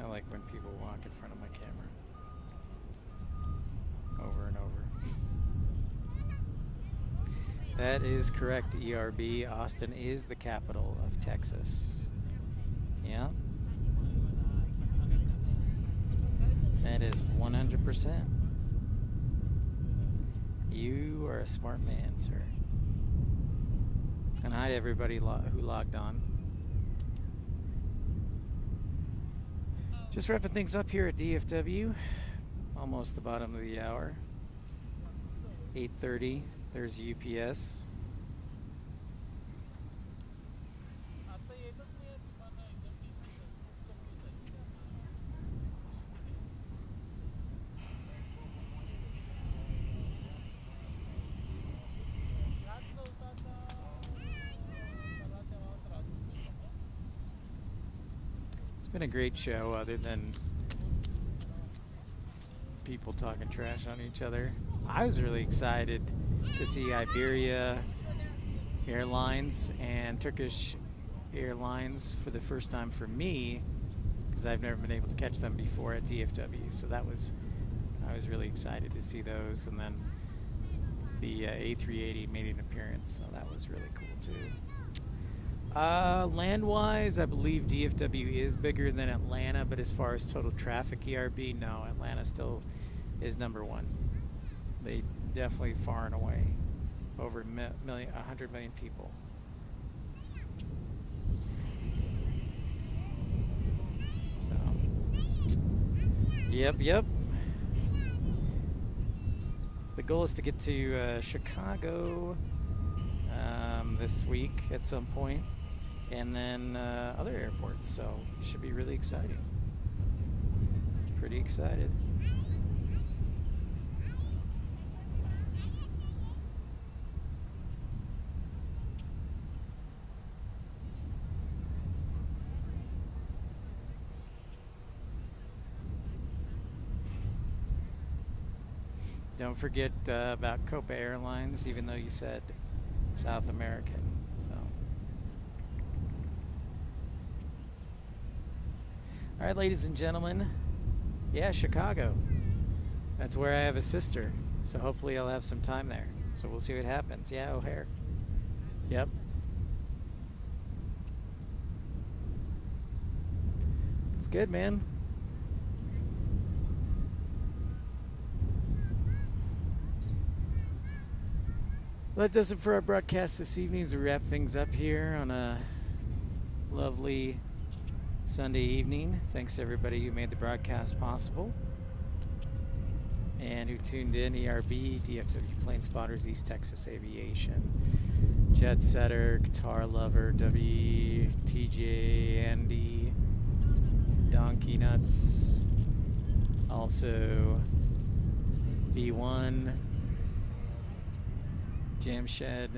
S1: I like when people walk in front of my camera over and over. That is correct, ERB. Austin is the capital of Texas. Yeah. That is 100%. You are a smart man, sir. And hi to everybody who logged on. Just wrapping things up here at DFW Almost the bottom of the hour. 8:30. There's UPS. It's been a great show, other than people talking trash on each other. I was really excited to see Iberia Airlines and Turkish Airlines for the first time for me, because I've never been able to catch them before at DFW. So I was really excited to see those, and then the A380 made an appearance, so that was really cool too. Land-wise, I believe DFW is bigger than Atlanta, but as far as total traffic ERB, no, Atlanta still is number one. They definitely far and away over 100 million people. So, yep. The goal is to get to Chicago this week at some point, and then other airports, so it should be really exciting. Pretty excited. Don't forget about Copa Airlines, even though you said South American. So, all right, ladies and gentlemen. Yeah, Chicago. That's where I have a sister. So hopefully I'll have some time there. So we'll see what happens. Yeah, O'Hare. Yep. It's good, man. Well, that does it for our broadcast this evening as we wrap things up here on a lovely Sunday evening. Thanks to everybody who made the broadcast possible and who tuned in. ERB, DFW Plane Spotters, East Texas Aviation, Jet Setter, Guitar Lover, WTJ, Andy, Donkey Nuts, also V1, Jam Shed,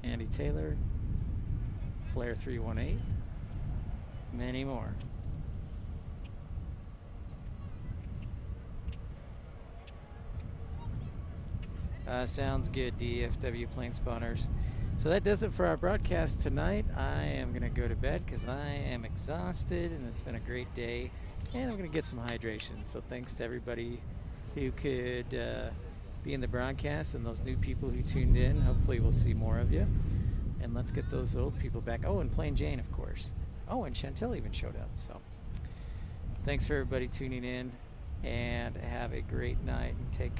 S1: Andy Taylor, Flare 318, many more. Sounds good, DFW Plane Spotters. So that does it for our broadcast tonight. I am going to go to bed because I am exhausted and it's been a great day, and I'm going to get some hydration. So thanks to everybody who could be in the broadcast and those new people who tuned in. Hopefully we'll see more of you. And let's get those old people back. Oh, and Plain Jane, of course. Oh, and Chantel even showed up. So thanks for everybody tuning in, and have a great night and take care.